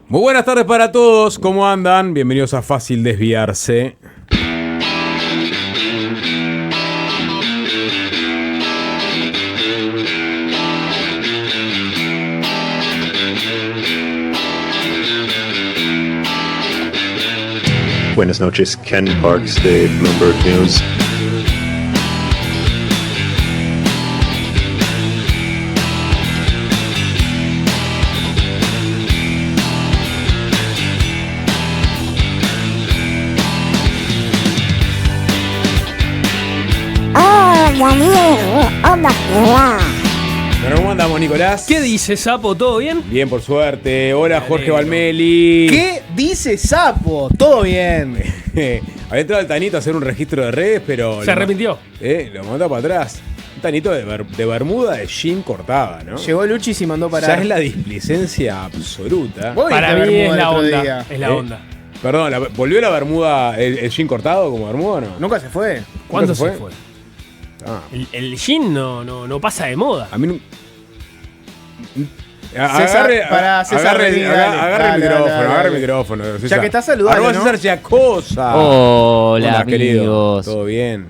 Muy buenas tardes para todos, ¿cómo andan? Bienvenidos a Fácil Desviarse. Buenas noches, Ken Parks de Bloomberg News. Bueno, ¿cómo andamos, Nicolás? ¿Qué dice, Sapo? ¿Todo bien? Bien, por suerte. Hola, Jorge Valmeli. ¿Qué dice Sapo? Todo bien. Había entrado el Tanito a hacer un registro de redes, pero... Se arrepintió. Lo mandó para atrás. Un Tanito de bermuda de jean cortada, ¿no? Llegó Luchis y mandó parar. Ya es la displicencia absoluta. Vos Para viste mí Bermuda es el la otro onda. día. Es la onda. Perdón, ¿volvió la bermuda, el jean cortado como bermuda o no? Nunca se fue. ¿Cuándo se se fue? fue? Ah, El jean no pasa de moda. a mí no... César, para César agarre Redín, el dale, micrófono, dale. agarre el micrófono. César. Ya que está saludando, Arroba ¿no? César Giacosa. Hola, querido. amigos. ¿Todo bien?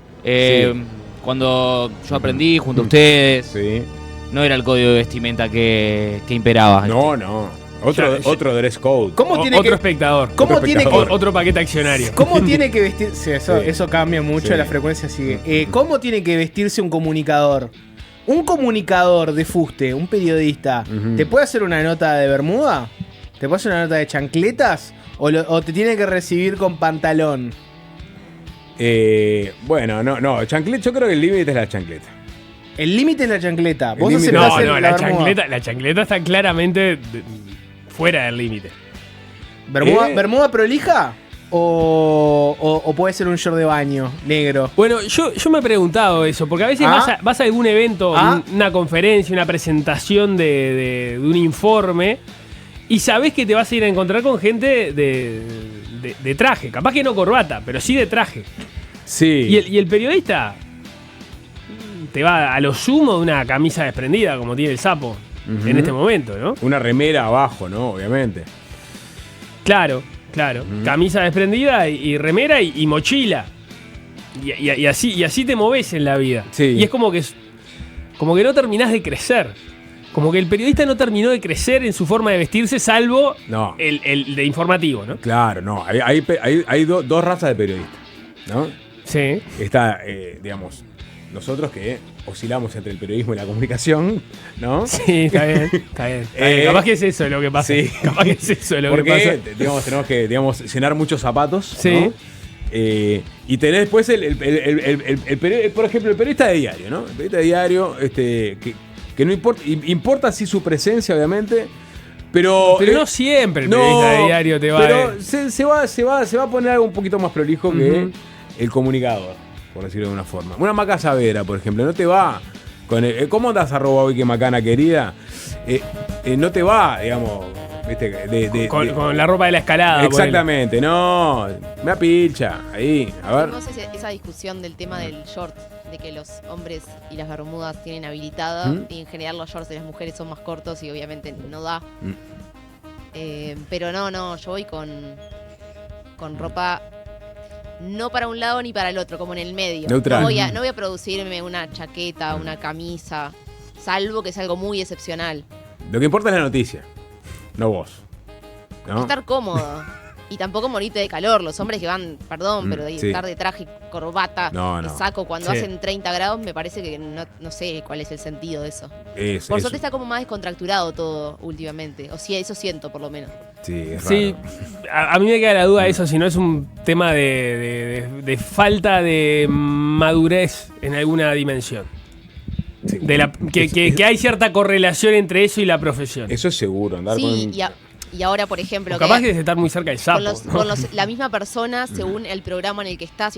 Cuando yo aprendí junto a ustedes, Sí. no era el código de vestimenta que imperaba. No. Otro dress code. ¿Cómo tiene Otro que, espectador. ¿cómo Otro tiene espectador. que, Otro paquete accionario. ¿Cómo tiene que vestirse? Sí, Sí. eso cambia mucho, Sí. la frecuencia sigue. ¿Cómo tiene que vestirse un comunicador? Un comunicador de fuste, un periodista, Ujú. ¿te puede hacer una nota de bermuda? ¿Te puede hacer una nota de chancletas? ¿O te tiene que recibir con pantalón? Bueno, no. Chancleta, yo creo que el límite es la chancleta. El límite es la chancleta. Vos límite- aceptás No, la la chancleta está claramente fuera del límite. ¿Bermuda, ¿Eh? ¿Bermuda prolija? ¿O puede ser un short de baño negro? Bueno, yo me he preguntado eso, porque a veces vas a algún evento, una conferencia, una presentación de un informe, y sabés que te vas a ir a encontrar con gente de traje. Capaz que no corbata, pero sí de traje. Sí. Y el periodista te va a lo sumo de una camisa desprendida, como tiene el Sapo Ujú. en este momento, ¿no? Una remera abajo, ¿no? Obviamente. Claro. Camisa desprendida y remera y mochila. Y así te moves en la vida. Sí. Y es como que no terminás de crecer. Como que el periodista no terminó de crecer en su forma de vestirse, salvo No. el de informativo, ¿no? Claro, no. Hay dos razas de periodistas, ¿no? Sí. Está, digamos, nosotros que oscilamos entre el periodismo y la comunicación, ¿no? Sí, está bien. Capaz que es eso lo que pasa. Sí. Capaz que es eso lo que Porque, pasa. digamos, tenemos que, llenar muchos zapatos, Sí. ¿no? Y tener después por ejemplo, el periodista de diario, ¿no? El periodista de diario, que no importa, importa sí su presencia, obviamente, pero no siempre el periodista de diario te va pero a... se va a poner algo un poquito más prolijo que Ujú. el comunicador, por decirlo de una forma. Una Maca Savera, por ejemplo, no te va con ¿cómo andás, arroba hoy que macana querida? No te va, digamos, ¿viste? Con la ropa de la escalada. Exactamente, no, me apilcha, ahí, a ver. Tuvimos esa discusión del tema del short, de que los hombres y las bermudas tienen habilitada, y en general los shorts de las mujeres son más cortos y obviamente no da. Pero no, yo voy con ropa no para un lado ni para el otro, como en el medio. Neutral. No voy a producirme una chaqueta, una camisa, salvo que es algo muy excepcional. Lo que importa es la noticia, no vos. ¿No? Estar cómodo. Y tampoco morirte de calor. Los hombres que van, perdón, pero de sí. estar de traje, corbata, No. y saco cuando Sí. hacen 30 grados, me parece que no sé cuál es el sentido de eso. Eso. Por suerte está como más descontracturado todo últimamente. O sí, eso siento por lo menos. Sí, es Sí, raro. a mí me queda la duda de eso, si no es un tema de falta de madurez en alguna dimensión. Sí. Que hay cierta correlación entre eso y la profesión. Eso es seguro, andar Sí, con... y ahora, por ejemplo, O capaz que es estar muy cerca del sapo. la misma persona, según el programa en el que está,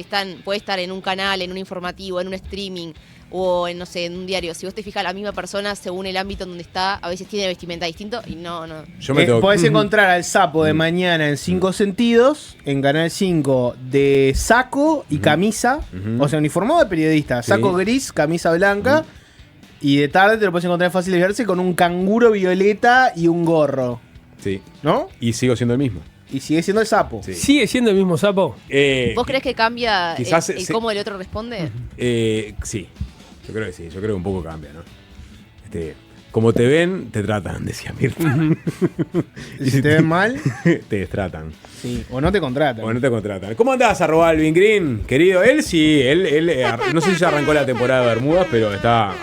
puede estar en un canal, en un informativo, en un streaming o en, no sé, en un diario. Si vos te fijas, la misma persona, según el ámbito en donde está, a veces tiene vestimenta distinto y no. Yo me tengo... Podés encontrar al Sapo de mañana en 5 sentidos, en Canal 5, de saco y camisa, Ujú. o sea, uniformado de periodista, Sí. saco gris, camisa blanca, y de tarde te lo puedes encontrar fácil de verse con un canguro violeta y un gorro. Sí. ¿No? Y sigo siendo el mismo. Y sigue siendo el sapo. Sí. ¿Sigue siendo el mismo sapo? ¿Vos crees que cambia quizás el cómo el otro responde? Sí. Yo creo que sí. Yo creo que un poco cambia, ¿no? Como te ven, te tratan, decía Mirta. Y si te ven mal, te destratan. sí. O no te contratan. O no te contratan. ¿Cómo andás, @Alvin Green? Querido, él sí, no sé si ya arrancó la temporada de Bermudas, pero está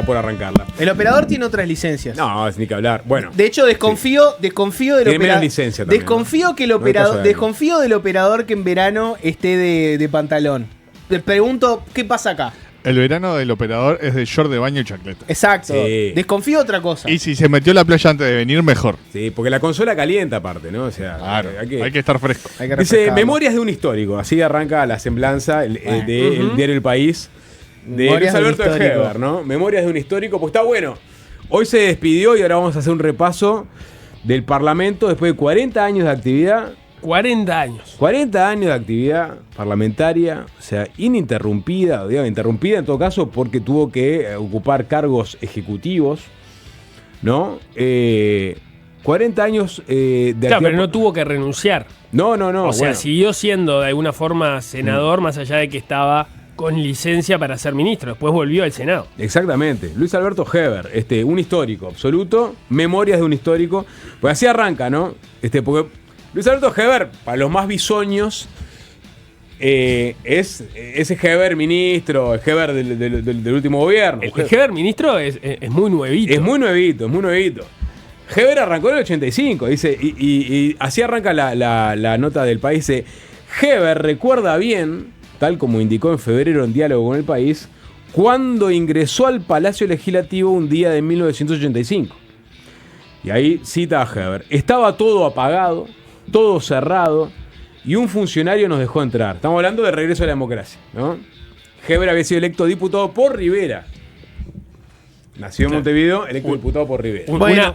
por arrancarla. El operador tiene otras licencias. No, es ni que hablar. Bueno. De hecho, desconfío del Tiene menos licencia también, Desconfío ¿no? que el No es operador, cosa de desconfío del operador que en verano esté de pantalón. Te pregunto, ¿qué pasa acá? El verano del operador es de short de baño y chancleta. Exacto. Sí. Desconfío de otra cosa. Y si se metió a la playa antes de venir, mejor. Sí, porque la consola calienta aparte, ¿no? O sea, Claro, hay hay que estar fresco. Hay que Dice, refrescarlo. Memorias de un histórico. Así arranca la semblanza del diario El País de Memorias Luis de un Alberto de histórico. Heber, ¿no? Memorias de un histórico. Pues está bueno. Hoy se despidió y ahora vamos a hacer un repaso del Parlamento después de 40 años de actividad. 40 años. 40 años de actividad parlamentaria, o sea, ininterrumpida, o digamos, interrumpida en todo caso porque tuvo que ocupar cargos ejecutivos, ¿no? 40 años de Claro, actividad. pero no tuvo que renunciar. No, O sea, bueno. siguió siendo de alguna forma senador, más allá de que estaba con licencia para ser ministro. Después volvió al Senado. Exactamente. Luis Alberto Heber, un histórico absoluto, Memorias de un histórico. Pues así arranca, ¿no? Porque Luis Alberto Heber, para los más bisoños, es ese Heber ministro, el Heber del último gobierno. El Heber ministro es muy nuevito. Es muy nuevito. Heber arrancó en el 85, dice, y así arranca la nota del País. Dice, Heber recuerda bien, tal como indicó en febrero en diálogo con el País, cuando ingresó al Palacio Legislativo un día de 1985. Y ahí cita a Heber. Estaba todo apagado, todo cerrado, y un funcionario nos dejó entrar. Estamos hablando de regreso a la democracia, ¿no? Heber había sido electo diputado por Rivera. Nació en Montevideo, electo diputado por Rivera. Bueno.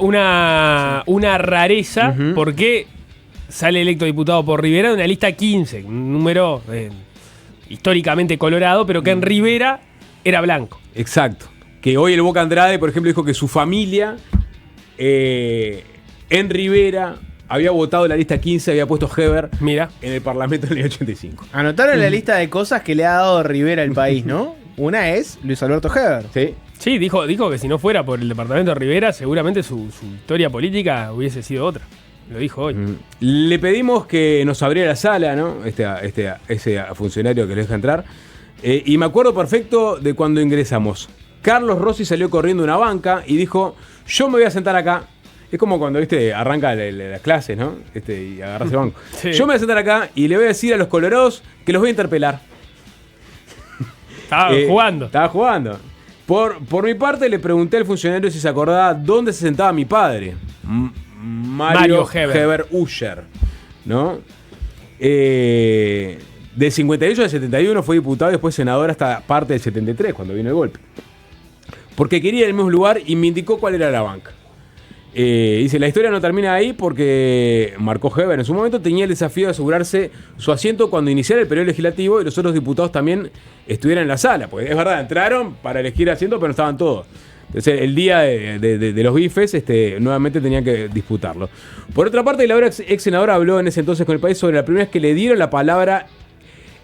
Una rareza, Ujú. porque sale electo diputado por Rivera de una lista 15, un número históricamente colorado, pero que en Rivera era blanco. Exacto. Que hoy el Boca Andrade, por ejemplo, dijo que su familia en Rivera había votado la lista 15, había puesto Heber Mira. en el Parlamento en el 85. Anotaron la lista de cosas que le ha dado Rivera al país, ¿no? Una es Luis Alberto Heber. ¿Sí? Sí, dijo que si no fuera por el departamento de Rivera, seguramente su historia política hubiese sido otra. Lo dijo hoy. Le pedimos que nos abriera la sala, ¿no? Ese funcionario que le deja entrar. Y me acuerdo perfecto de cuando ingresamos. Carlos Rossi salió corriendo a una banca y dijo, yo me voy a sentar acá. Es como cuando, arranca las clases, ¿no? Y agarras el banco. Sí. Yo me voy a sentar acá y le voy a decir a los colorados que los voy a interpelar. Estaba jugando. Estaba jugando. Por mi parte, le pregunté al funcionario si se acordaba dónde se sentaba mi padre. Mario Heber Usher, ¿no? Del 58 al 71 fue diputado y después senador hasta parte del 73, cuando vino el golpe. Porque quería el mismo lugar y me indicó cuál era la banca. Dice, la historia no termina ahí porque marcó Heber. En su momento tenía el desafío de asegurarse su asiento cuando iniciara el periodo legislativo y los otros diputados también estuvieran en la sala. Porque es verdad, entraron para elegir asiento, pero no estaban todos. Entonces, el día de los bifes, nuevamente tenían que disputarlo. Por otra parte, la ex senadora habló en ese entonces con el País sobre la primera vez que le dieron la palabra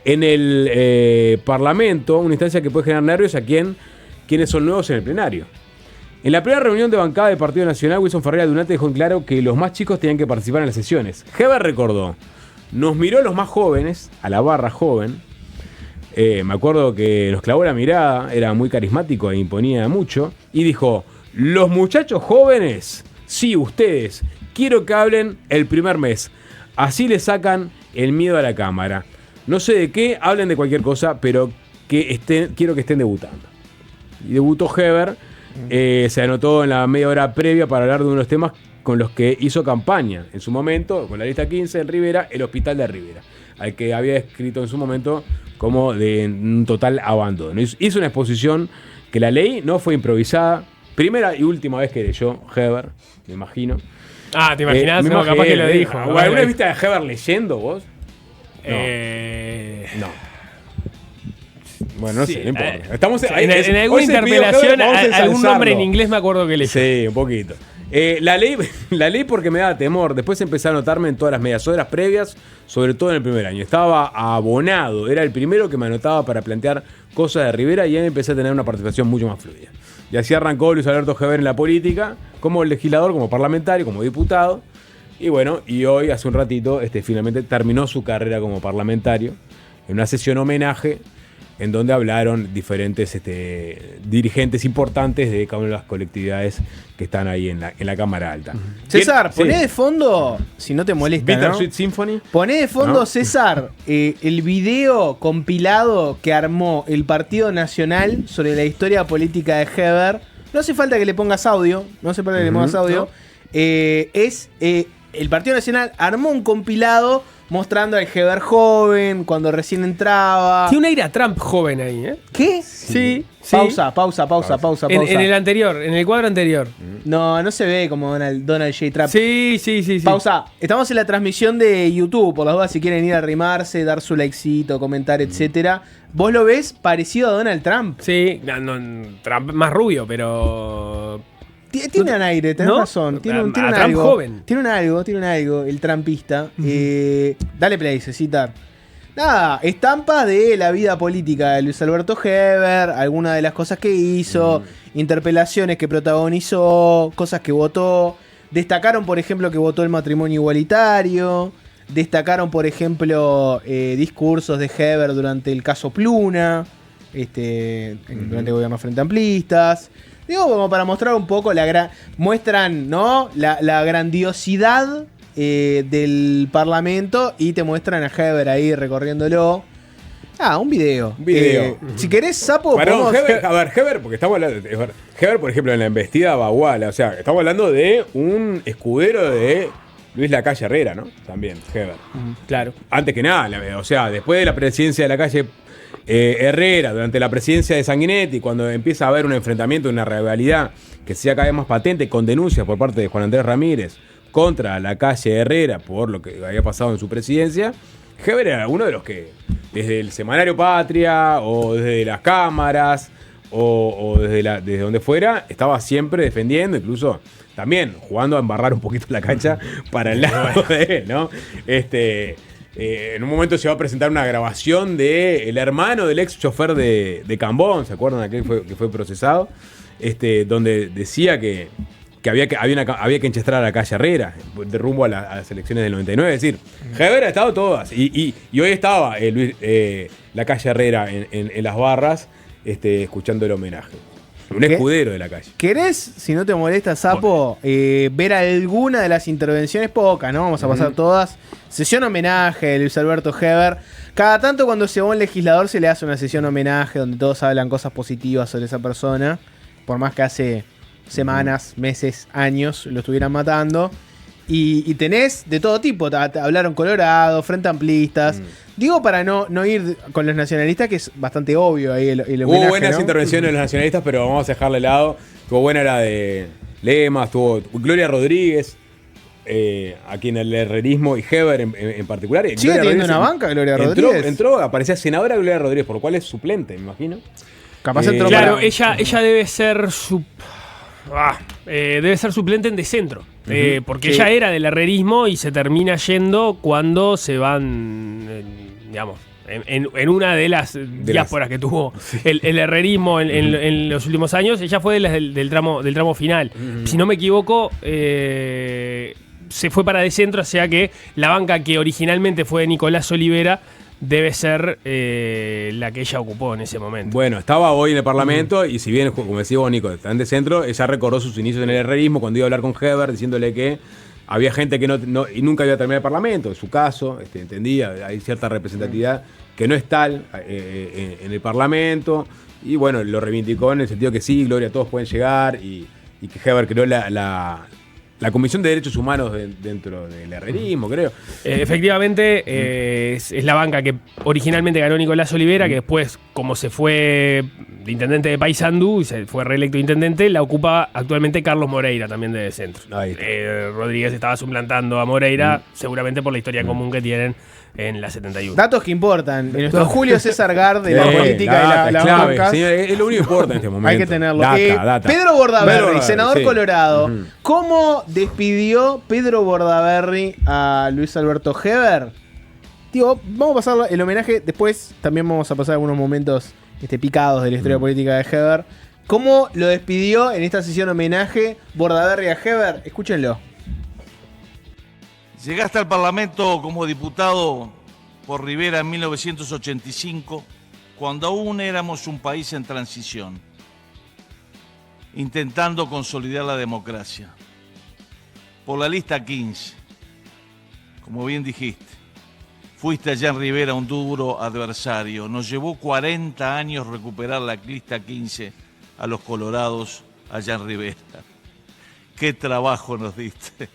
en el Parlamento, una instancia que puede generar nervios a quienes son nuevos en el plenario. En la primera reunión de bancada del Partido Nacional, Wilson Ferreira Dunate dejó en claro que los más chicos tenían que participar en las sesiones. Heber recordó, nos miró a los más jóvenes, a la barra joven. Me acuerdo que nos clavó la mirada, era muy carismático e imponía mucho. Y dijo, los muchachos jóvenes, sí, ustedes, quiero que hablen el primer mes. Así le sacan el miedo a la cámara. No sé de qué, hablen de cualquier cosa, pero quiero que estén debutando. Y debutó Heber. Se anotó en la media hora previa para hablar de uno de los temas con los que hizo campaña en su momento, con la lista 15 en Rivera, el hospital de Rivera, al que había descrito en su momento como de un total abandono. Hizo una exposición que la ley no fue improvisada, primera y última vez que leyó Heber, me imagino. Ah, ¿te imaginás? Me No, capaz que lo imaginé. dijo. ¿Alguna vez viste a Heber leyendo vos? No. Bueno, no Sí, sé, no importa. Estamos en alguna hoy se pidió interpelación, Heber, vamos a algún nombre en ensalzarlo. inglés me acuerdo que leí. Sí, un poquito. La ley porque me daba temor. Después empecé a anotarme en todas las medias horas previas, sobre todo en el primer año. Estaba abonado, era el primero que me anotaba para plantear cosas de Rivera y ahí empecé a tener una participación mucho más fluida. Y así arrancó Luis Alberto Heber en la política, como legislador, como parlamentario, como diputado. Y bueno, y hoy, hace un ratito, finalmente terminó su carrera como parlamentario en una sesión homenaje en donde hablaron diferentes dirigentes importantes de cada una de las colectividades que están ahí en la Cámara Alta. César, Sí. poné de fondo, si no te molesta, Bitter ¿no? Sweet Symphony. Poné de fondo, ¿No? César, el video compilado que armó el Partido Nacional sobre la historia política de Heber. No hace falta que le pongas audio, el Partido Nacional armó un compilado mostrando al Heber joven, cuando recién entraba. Tiene un aire a Trump joven ahí, ¿eh? ¿Qué? Sí. Pausa. En el anterior, en el cuadro anterior. No se ve como Donald J. Trump. Sí. Pausa. Estamos en la transmisión de YouTube, por las dudas, si quieren ir a arrimarse, dar su likecito, comentar, etcétera. ¿Vos lo ves parecido a Donald Trump? Sí, Trump más rubio, pero... Tiene un aire, tenés ¿No? razón. Tiene un Trump algo. joven. Tiene un algo, el trumpista. Dale play, Cecitar. Nada, estampas de la vida política de Luis Alberto Heber, algunas de las cosas que hizo, interpelaciones que protagonizó, cosas que votó. Destacaron, por ejemplo, que votó el matrimonio igualitario. Destacaron, por ejemplo, discursos de Heber durante el caso Pluna, durante el gobierno Frente Amplistas. Digo, como para mostrar un poco muestran, ¿no? La grandiosidad del Parlamento y te muestran a Heber ahí recorriéndolo. Un video. Si querés, Sapo, Perdón, podemos... Heber, porque estamos hablando de Heber, por ejemplo, en la embestida Baguala, o sea, estamos hablando de un escudero de Luis Lacalle Herrera, ¿no? También, Heber. Claro. Antes que nada, o sea, después de la presidencia de Lacalle Herrera, durante la presidencia de Sanguinetti, cuando empieza a haber un enfrentamiento, una rivalidad que sea cada vez más patente, con denuncias por parte de Juan Andrés Ramírez contra Lacalle Herrera por lo que había pasado en su presidencia, Heber era uno de los que, desde el semanario Patria, o desde las cámaras, o desde donde fuera, estaba siempre defendiendo, incluso también jugando a embarrar un poquito la cancha para el lado de él, ¿no? En un momento se va a presentar una grabación de el hermano del ex chofer de Cambón, ¿se acuerdan aquel que fue procesado? Donde decía que había que enchestrar a la calle Herrera de rumbo a las elecciones del 99. Es decir, Heber ha estado todas. Y hoy estaba la calle Herrera en las barras escuchando el homenaje. Un escudero de la calle. ¿Querés, si no te molesta, Sapo, ver alguna de las intervenciones? Pocas, ¿no? Vamos a pasar todas. Sesión homenaje de Luis Alberto Heber. Cada tanto cuando se va un legislador se le hace una sesión homenaje donde todos hablan cosas positivas sobre esa persona. Por más que hace semanas, meses, años lo estuvieran matando. Y tenés de todo tipo. Hablaron Colorado, Frente Amplistas. Digo para no ir con los nacionalistas, que es bastante obvio ahí el homenaje, Hubo buenas ¿no? intervenciones de los nacionalistas, pero vamos a dejarle de lado. Estuvo buena la de Lema, estuvo Gloria Rodríguez, aquí en el herrerismo, y Heber en particular. ¿Sigue Gloria teniendo Rodríguez una banca, Gloria Rodríguez? Entró, aparecía senadora Gloria Rodríguez, por lo cual es suplente, me imagino. Capaz entró Claro, para- ella debe ser debe ser suplente en de centro. Porque ella era del herrerismo y se termina yendo cuando se van, digamos, en una de las diásporas que tuvo el herrerismo en los últimos años. Ella fue del tramo final. Si no me equivoco, se fue para de centro, o sea que la banca que originalmente fue de Nicolás Olivera debe ser la que ella ocupó en ese momento. Bueno, estaba hoy en el Parlamento y si bien, como decía vos, Nico, están de centro, ella recordó sus inicios en el herrerismo cuando iba a hablar con Heber diciéndole que había gente que y nunca iba a terminar el Parlamento. En su caso, entendía, hay cierta representatividad que no es tal en el Parlamento. Y bueno, lo reivindicó en el sentido que sí, Gloria, todos pueden llegar y que Heber creó la Comisión de Derechos Humanos dentro del herrerismo, creo. Efectivamente, es la banca que originalmente ganó Nicolás Olivera, que después, como se fue, intendente de Paysandú, y se fue reelecto intendente, la ocupa actualmente Carlos Moreira, también de centro. Rodríguez estaba suplantando a Moreira, seguramente por la historia común que tienen en la 71. Datos que importan. Nuestro Julio César Gard de la política y las clave, bancas. señor, es lo único que importa en este momento. Hay que tenerlo. Data. Pedro Bordaberry, senador sí. Colorado. ¿Cómo despidió Pedro Bordaberry a Luis Alberto Heber? Digo, vamos a pasar el homenaje. Después también vamos a pasar algunos momentos picados de la historia política de Heber. ¿Cómo lo despidió en esta sesión homenaje Bordaberry a Heber? Escúchenlo. Llegaste al Parlamento como diputado por Rivera en 1985, cuando aún éramos un país en transición, intentando consolidar la democracia. Por la lista 15, como bien dijiste, fuiste allá en Rivera un duro adversario. Nos llevó 40 años recuperar la lista 15 a los colorados allá en Rivera. ¡Qué trabajo nos diste!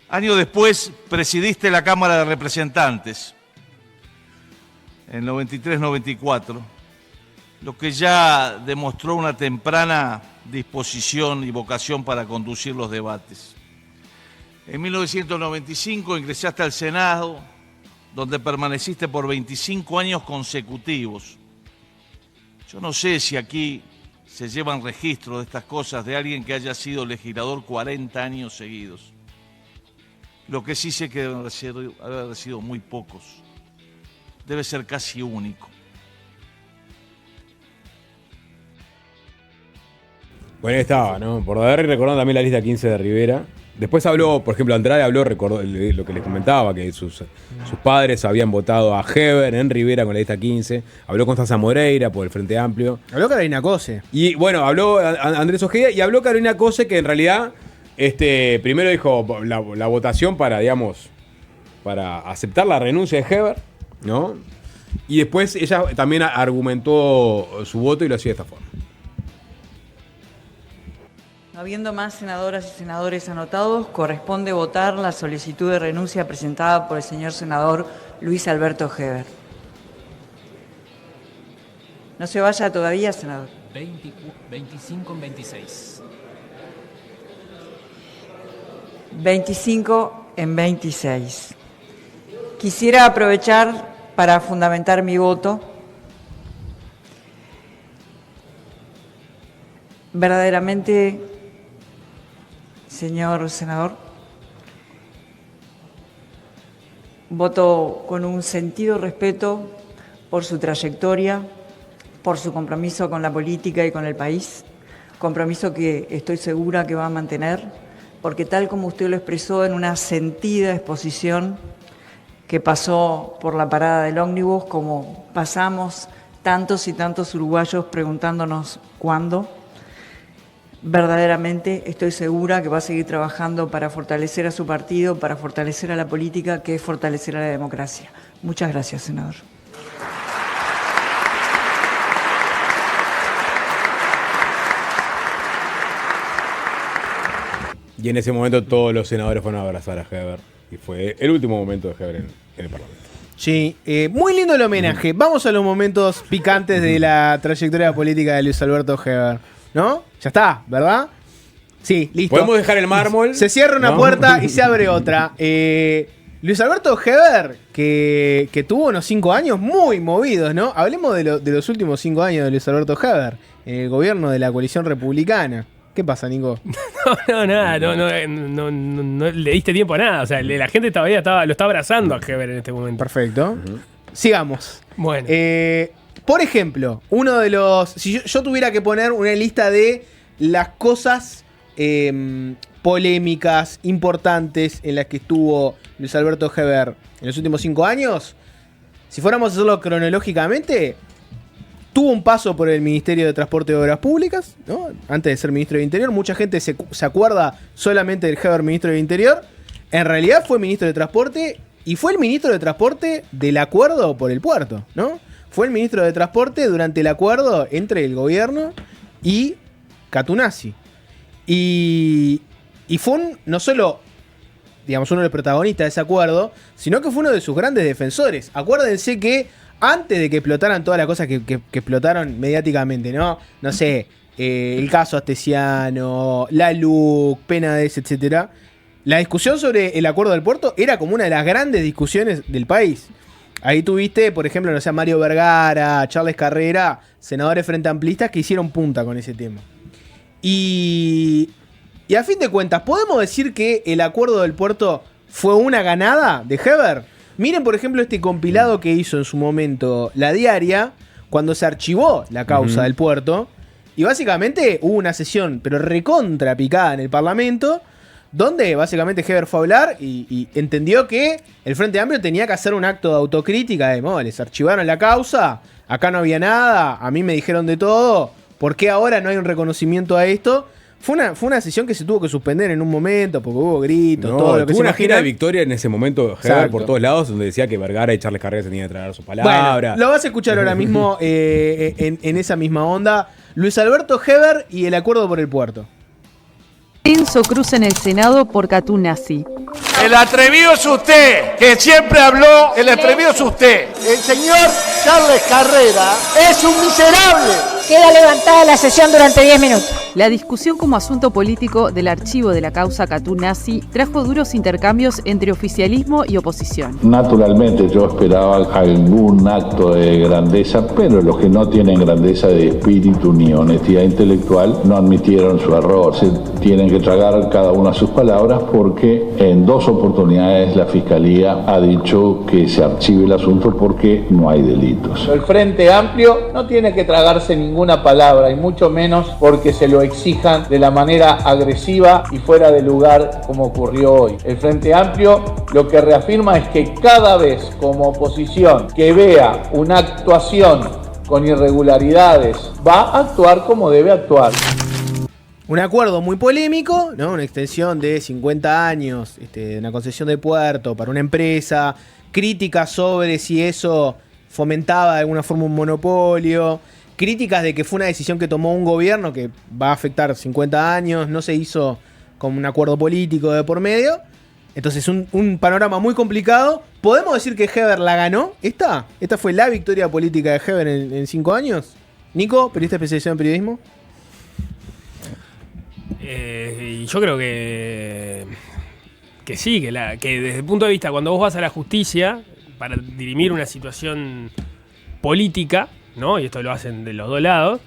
Años después presidiste la Cámara de Representantes, en 93-94, lo que ya demostró una temprana disposición y vocación para conducir los debates. En 1995 ingresaste al Senado, donde permaneciste por 25 años consecutivos. Yo no sé si aquí se llevan registro de estas cosas de alguien que haya sido legislador 40 años seguidos. Lo que sí sé que deben haber sido muy pocos. Debe ser casi único. Bueno, ahí estaba, ¿no? Bordaberry recordando también la lista 15 de Rivera. Después habló, por ejemplo, Andrade recordó lo que les comentaba, que sus padres habían votado a Heber en Rivera con la lista 15. Habló Constanza Moreira por el Frente Amplio. Habló Carolina Cose. Y bueno, habló Andrés Ojeda y habló Carolina Cose, que en realidad primero dijo la votación para aceptar la renuncia de Heber, ¿no? Y después ella también argumentó su voto y lo hacía de esta forma. Habiendo más senadoras y senadores anotados, corresponde votar la solicitud de renuncia presentada por el señor senador Luis Alberto Heber. No se vaya todavía, senador. 25 en 26. 25 en 26. Quisiera aprovechar para fundamentar mi voto. Verdaderamente, señor senador, voto con un sentido respeto por su trayectoria, por su compromiso con la política y con el país, compromiso que estoy segura que va a mantener, porque tal como usted lo expresó en una sentida exposición que pasó por la parada del ómnibus, como pasamos tantos y tantos uruguayos preguntándonos cuándo, verdaderamente estoy segura que va a seguir trabajando para fortalecer a su partido, para fortalecer a la política, que es fortalecer a la democracia. Muchas gracias, senador. Y en ese momento todos los senadores fueron a abrazar a Heber. Y fue el último momento de Heber en el Parlamento. Sí, muy lindo el homenaje. Vamos a los momentos picantes de la trayectoria política de Luis Alberto Heber. ¿No? Ya está, ¿verdad? Sí, listo. Podemos dejar el mármol. Se cierra una puerta y se abre otra. Luis Alberto Heber, que tuvo unos 5 años muy movidos, ¿no? Hablemos de los últimos 5 años de Luis Alberto Heber, en el gobierno de la coalición republicana. ¿Qué pasa, Nico? No, nada, no le diste tiempo a nada. O sea, la gente todavía lo está abrazando a Heber en este momento. Perfecto. Sigamos. Bueno. Por ejemplo, uno de los... Si yo tuviera que poner una lista de las cosas polémicas, importantes en las que estuvo Luis Alberto Heber en los últimos 5 años, si fuéramos a hacerlo cronológicamente, tuvo un paso por el Ministerio de Transporte y Obras Públicas, ¿no? Antes de ser Ministro de Interior. Mucha gente se acuerda solamente del Heber Ministro de Interior. En realidad fue Ministro de Transporte y fue el Ministro de Transporte del acuerdo por el puerto, ¿no? Fue el Ministro de Transporte durante el acuerdo entre el gobierno y Catunazzi. Y fue no solo, digamos, uno de los protagonistas de ese acuerdo, sino que fue uno de sus grandes defensores. Acuérdense que antes de que explotaran todas las cosas que explotaron mediáticamente, ¿no? No sé, el caso Astesiano, la LUC, Penades, etcétera. La discusión sobre el acuerdo del puerto era como una de las grandes discusiones del país. Ahí tuviste, por ejemplo, no sé, Mario Vergara, Charles Carrera, senadores frente amplistas que hicieron punta con ese tema. Y a fin de cuentas, ¿podemos decir que el acuerdo del puerto fue una ganada de Heber? Miren, por ejemplo, este compilado que hizo en su momento La Diaria, cuando se archivó la causa del puerto. Y básicamente hubo una sesión, pero recontra picada en el Parlamento, donde básicamente Heber fue a hablar y entendió que el Frente Amplio tenía que hacer un acto de autocrítica de, les archivaron la causa, acá no había nada, a mí me dijeron de todo, ¿por qué ahora no hay un reconocimiento a esto? Fue una sesión que se tuvo que suspender en un momento porque hubo gritos, todo lo que tuvo se una imagina. gira de victoria en ese momento, Heber, por todos lados, donde decía que Vergara y Charles Carrera se tenían que tragar su palabra. Bueno, lo vas a escuchar ahora mismo en esa misma onda. Luis Alberto Heber y el acuerdo por el puerto. Enzo Cruz en el Senado por Catunasi. El atrevido es usted, que siempre habló, el atrevido es usted. El señor Charles Carrera es un miserable. Queda levantada la sesión durante 10 minutos. La discusión como asunto político del archivo de la causa Catunasi trajo duros intercambios entre oficialismo y oposición. Naturalmente yo esperaba algún acto de grandeza, pero los que no tienen grandeza de espíritu ni honestidad intelectual no admitieron su error. Se tienen que tragar cada una sus palabras porque en 2 oportunidades la Fiscalía ha dicho que se archive el asunto porque no hay delitos. El Frente Amplio no tiene que tragarse ninguna palabra y mucho menos porque se lo exijan de la manera agresiva y fuera de lugar como ocurrió hoy. El Frente Amplio lo que reafirma es que cada vez como oposición que vea una actuación con irregularidades va a actuar como debe actuar. Un acuerdo muy polémico, ¿no? Una extensión de 50 años, una concesión de puerto para una empresa, críticas sobre si eso fomentaba de alguna forma un monopolio, críticas de que fue una decisión que tomó un gobierno que va a afectar 50 años, no se hizo con un acuerdo político de por medio. Entonces un panorama muy complicado. ¿Podemos decir que Heber la ganó? ¿Esta fue la victoria política de Heber en 5 años? Nico, periodista especializado en periodismo. Yo creo que sí, que desde el punto de vista, cuando vos vas a la justicia para dirimir una situación política, ¿no? Y esto lo hacen de los dos lados.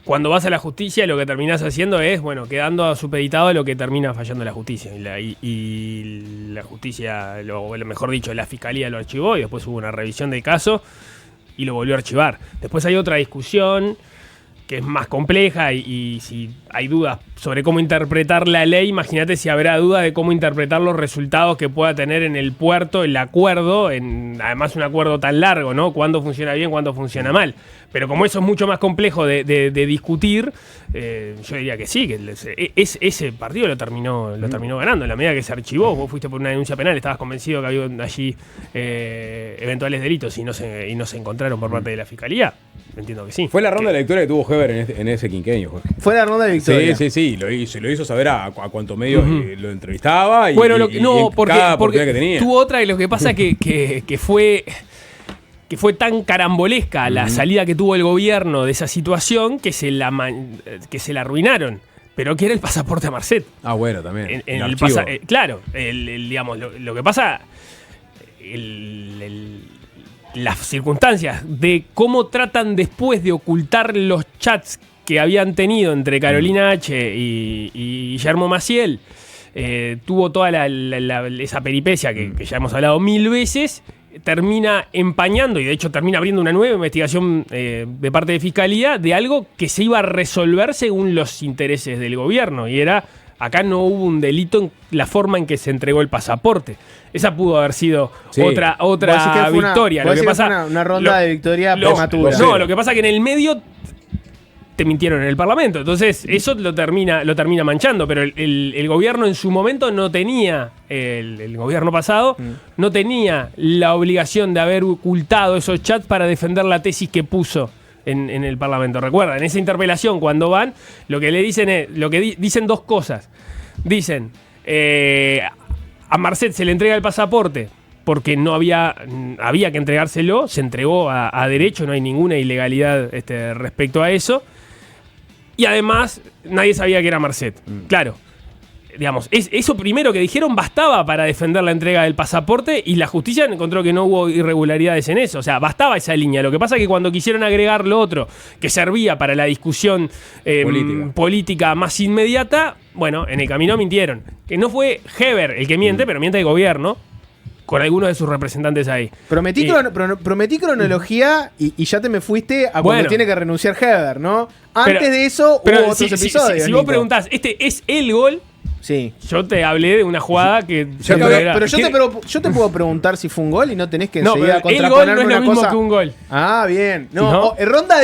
Cuando vas a la justicia, lo que terminás haciendo es, quedando supeditado a lo que termina fallando la justicia. Y la justicia, o mejor dicho, la fiscalía lo archivó y después hubo una revisión del caso y lo volvió a archivar. Después hay otra discusión que es más compleja y si hay dudas sobre cómo interpretar la ley, imagínate si habrá duda de cómo interpretar los resultados que pueda tener en el puerto el acuerdo, además un acuerdo tan largo, ¿no? Cuándo funciona bien, cuándo funciona mal. Pero como eso es mucho más complejo de discutir, yo diría que sí, que ese partido lo terminó ganando. En la medida que se archivó, vos fuiste por una denuncia penal, estabas convencido que había allí eventuales delitos y no se encontraron por parte de la Fiscalía. Entiendo que sí. Fue la ronda de victoria que tuvo Heber en ese quinquenio, Jorge. Fue la ronda de victoria. Sí, lo hizo saber a cuánto medio lo entrevistaba y, porque cada oportunidad que tenía. Tuvo otra, y lo que pasa que fue tan carambolesca la salida que tuvo el gobierno de esa situación que se la arruinaron. Pero que era el pasaporte a Marcet. Ah, bueno, también. Claro, digamos, lo que pasa, las circunstancias de cómo tratan después de ocultar los chats que habían tenido entre Carolina H. y Guillermo Maciel, tuvo toda esa peripecia que ya hemos hablado 1000 veces, termina empañando y de hecho termina abriendo una nueva investigación de parte de Fiscalía de algo que se iba a resolver según los intereses del gobierno, y era, acá no hubo un delito en la forma en que se entregó el pasaporte. Esa pudo haber sido otra victoria. Lo que pasa, una ronda de victoria prematura. No, lo que pasa es que en el medio te mintieron en el Parlamento. Entonces eso lo termina manchando. Pero el gobierno en su momento no tenía, el gobierno pasado, no tenía la obligación de haber ocultado esos chats para defender la tesis que puso en el Parlamento. Recuerda, en esa interpelación cuando van, lo que le dicen es, dicen dos cosas. Dicen, a Marcet se le entrega el pasaporte porque no había que entregárselo, se entregó a derecho, no hay ninguna ilegalidad respecto a eso. Y además, nadie sabía que era Marcet. Claro, digamos, eso primero que dijeron bastaba para defender la entrega del pasaporte y la justicia encontró que no hubo irregularidades en eso. O sea, bastaba esa línea. Lo que pasa es que cuando quisieron agregar lo otro, que servía para la discusión política más inmediata, bueno, en el camino mintieron. Que no fue Heber el que miente, pero miente el gobierno, con algunos de sus representantes ahí. Prometí cronología y ya te me fuiste a cuando tiene que renunciar Heber, ¿no? Antes de eso hubo otros episodios. Si vos preguntás, ¿este es el gol? Sí. Yo te hablé de una jugada que... Pero yo te puedo preguntar si fue un gol y no tenés que enseguida contraponerme una cosa. No, el gol no es lo mismo que un gol. Ah, bien. No. Ronda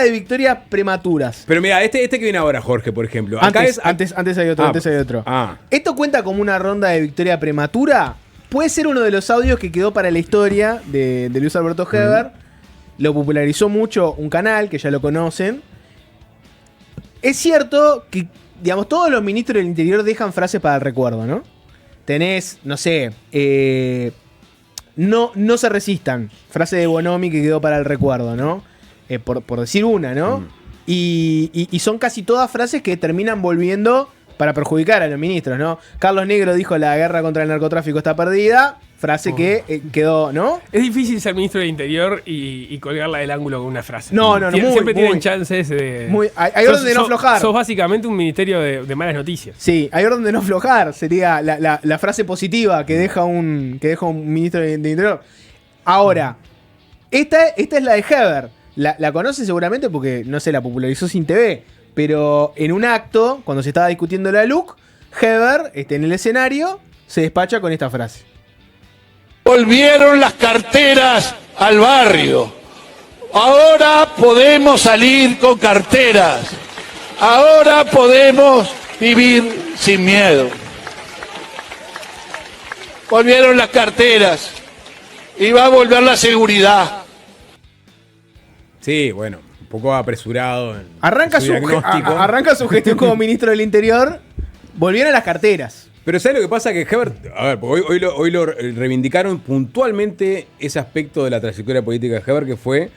de victorias prematuras. Pero mira, este que viene ahora, Jorge, por ejemplo. Antes hay otro. ¿Esto cuenta como una ronda de victoria prematura? Puede ser uno de los audios que quedó para la historia de Luis Alberto Heber. Lo popularizó mucho un canal, que ya lo conocen. Es cierto que, digamos, todos los ministros del Interior dejan frases para el recuerdo, ¿no? Tenés, no sé, no se resistan. Frase de Bonomi que quedó para el recuerdo, ¿no? Por decir una, ¿no? Y son casi todas frases que terminan volviendo para perjudicar a los ministros, ¿no? Carlos Negro dijo: la guerra contra el narcotráfico está perdida. Frase que quedó, ¿no? Es difícil ser ministro del Interior y colgarla del ángulo con una frase. No, siempre tienen chances de... Hay orden de no aflojar. Sos básicamente un ministerio de malas noticias. Sí, hay orden de no aflojar. Sería la frase positiva que deja un ministro de Interior. Ahora, esta es la de Heber. La conoce seguramente porque, no sé, la popularizó Sin TV. Pero en un acto, cuando se estaba discutiendo la LUC, Heber, en el escenario, se despacha con esta frase. Volvieron las carteras al barrio. Ahora podemos salir con carteras. Ahora podemos vivir sin miedo. Volvieron las carteras. Y va a volver la seguridad. Sí, bueno, un poco apresurado. Arranca su gestión como ministro del Interior. Volvieron las carteras. Pero ¿sabes lo que pasa? Que Heber, a ver, hoy lo reivindicaron puntualmente ese aspecto de la trayectoria política de Heber, que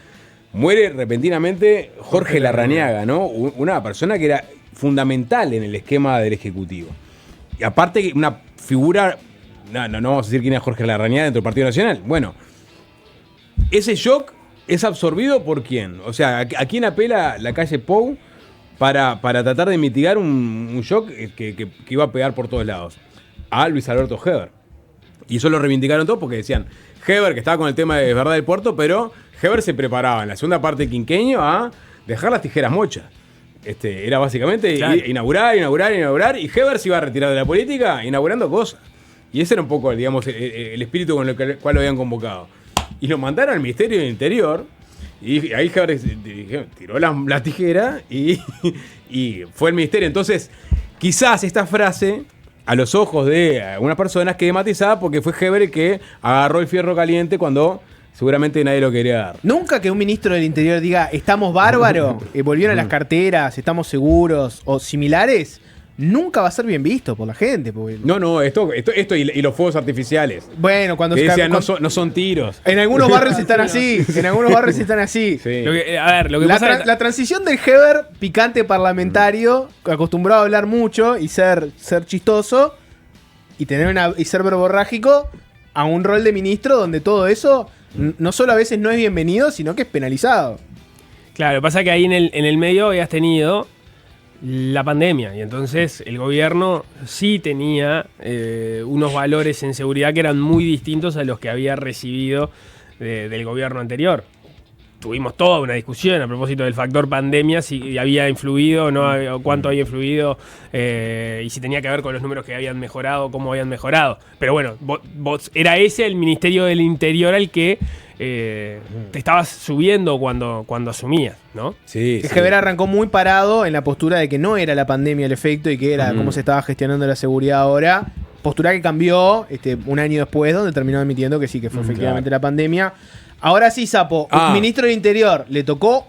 muere repentinamente Jorge Larrañaga, ¿no? Una persona que era fundamental en el esquema del Ejecutivo. Y aparte, una figura, no vamos a decir quién es Jorge Larrañaga dentro del Partido Nacional. Bueno, ese shock es absorbido por quién. O sea, ¿a quién apela la calle Pou para tratar de mitigar un shock que iba a pegar por todos lados? A Luis Alberto Heber. Y eso lo reivindicaron todos porque decían, Heber, que estaba con el tema de verdad del puerto, pero Heber se preparaba en la segunda parte del quinquenio a dejar las tijeras mochas. Era básicamente inaugurar, y Heber se iba a retirar de la política inaugurando cosas. Y ese era un poco, digamos, el espíritu con el cual lo habían convocado. Y lo mandaron al Ministerio del Interior. Y ahí Heber tiró la tijera y fue el ministerio. Entonces, quizás esta frase, a los ojos de algunas personas, quede matizada porque fue Heber el que agarró el fierro caliente cuando seguramente nadie lo quería dar. Nunca que un ministro del Interior diga, estamos bárbaros, volvieron las carteras, estamos seguros, o similares, nunca va a ser bien visto por la gente. Porque... No, esto y los fuegos artificiales. Bueno, cuando se decían, no son tiros. En algunos barrios están así. Sí. La transición del Heber, picante parlamentario, acostumbrado a hablar mucho y ser chistoso, y ser verborrágico, a un rol de ministro donde todo eso no solo a veces no es bienvenido, sino que es penalizado. Claro, lo que pasa es que ahí en el medio habías tenido la pandemia, y entonces el gobierno sí tenía unos valores en seguridad que eran muy distintos a los que había recibido del gobierno anterior. Tuvimos toda una discusión a propósito del factor pandemia, si había influido o no, cuánto había influido, y si tenía que ver con los números que habían mejorado, cómo habían mejorado. Pero bueno, vos era ese el Ministerio del Interior al que te estabas subiendo cuando asumías, ¿no? Sí. Heber arrancó muy parado en la postura de que no era la pandemia el efecto y que era cómo se estaba gestionando la seguridad ahora. Postura que cambió un año después, donde terminó admitiendo que sí, que fue efectivamente la pandemia. Ahora sí, Sapo, ministro del Interior, le tocó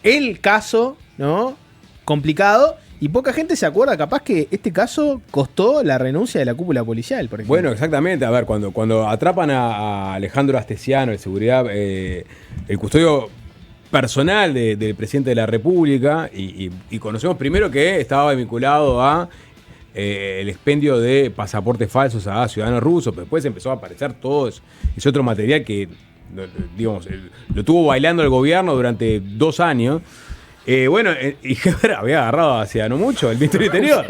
el caso, ¿no? Complicado. Y poca gente se acuerda, capaz que este caso costó la renuncia de la cúpula policial, por ejemplo. Bueno, exactamente. A ver, cuando atrapan a Alejandro Astesiano, de seguridad, el custodio personal del presidente de la República, y conocemos primero que estaba vinculado a el expendio de pasaportes falsos a ciudadanos rusos, pero después empezó a aparecer todo ese otro material que, digamos, lo tuvo bailando el gobierno durante 2 años. Y Heber había agarrado hacia no mucho el Ministerio Interior.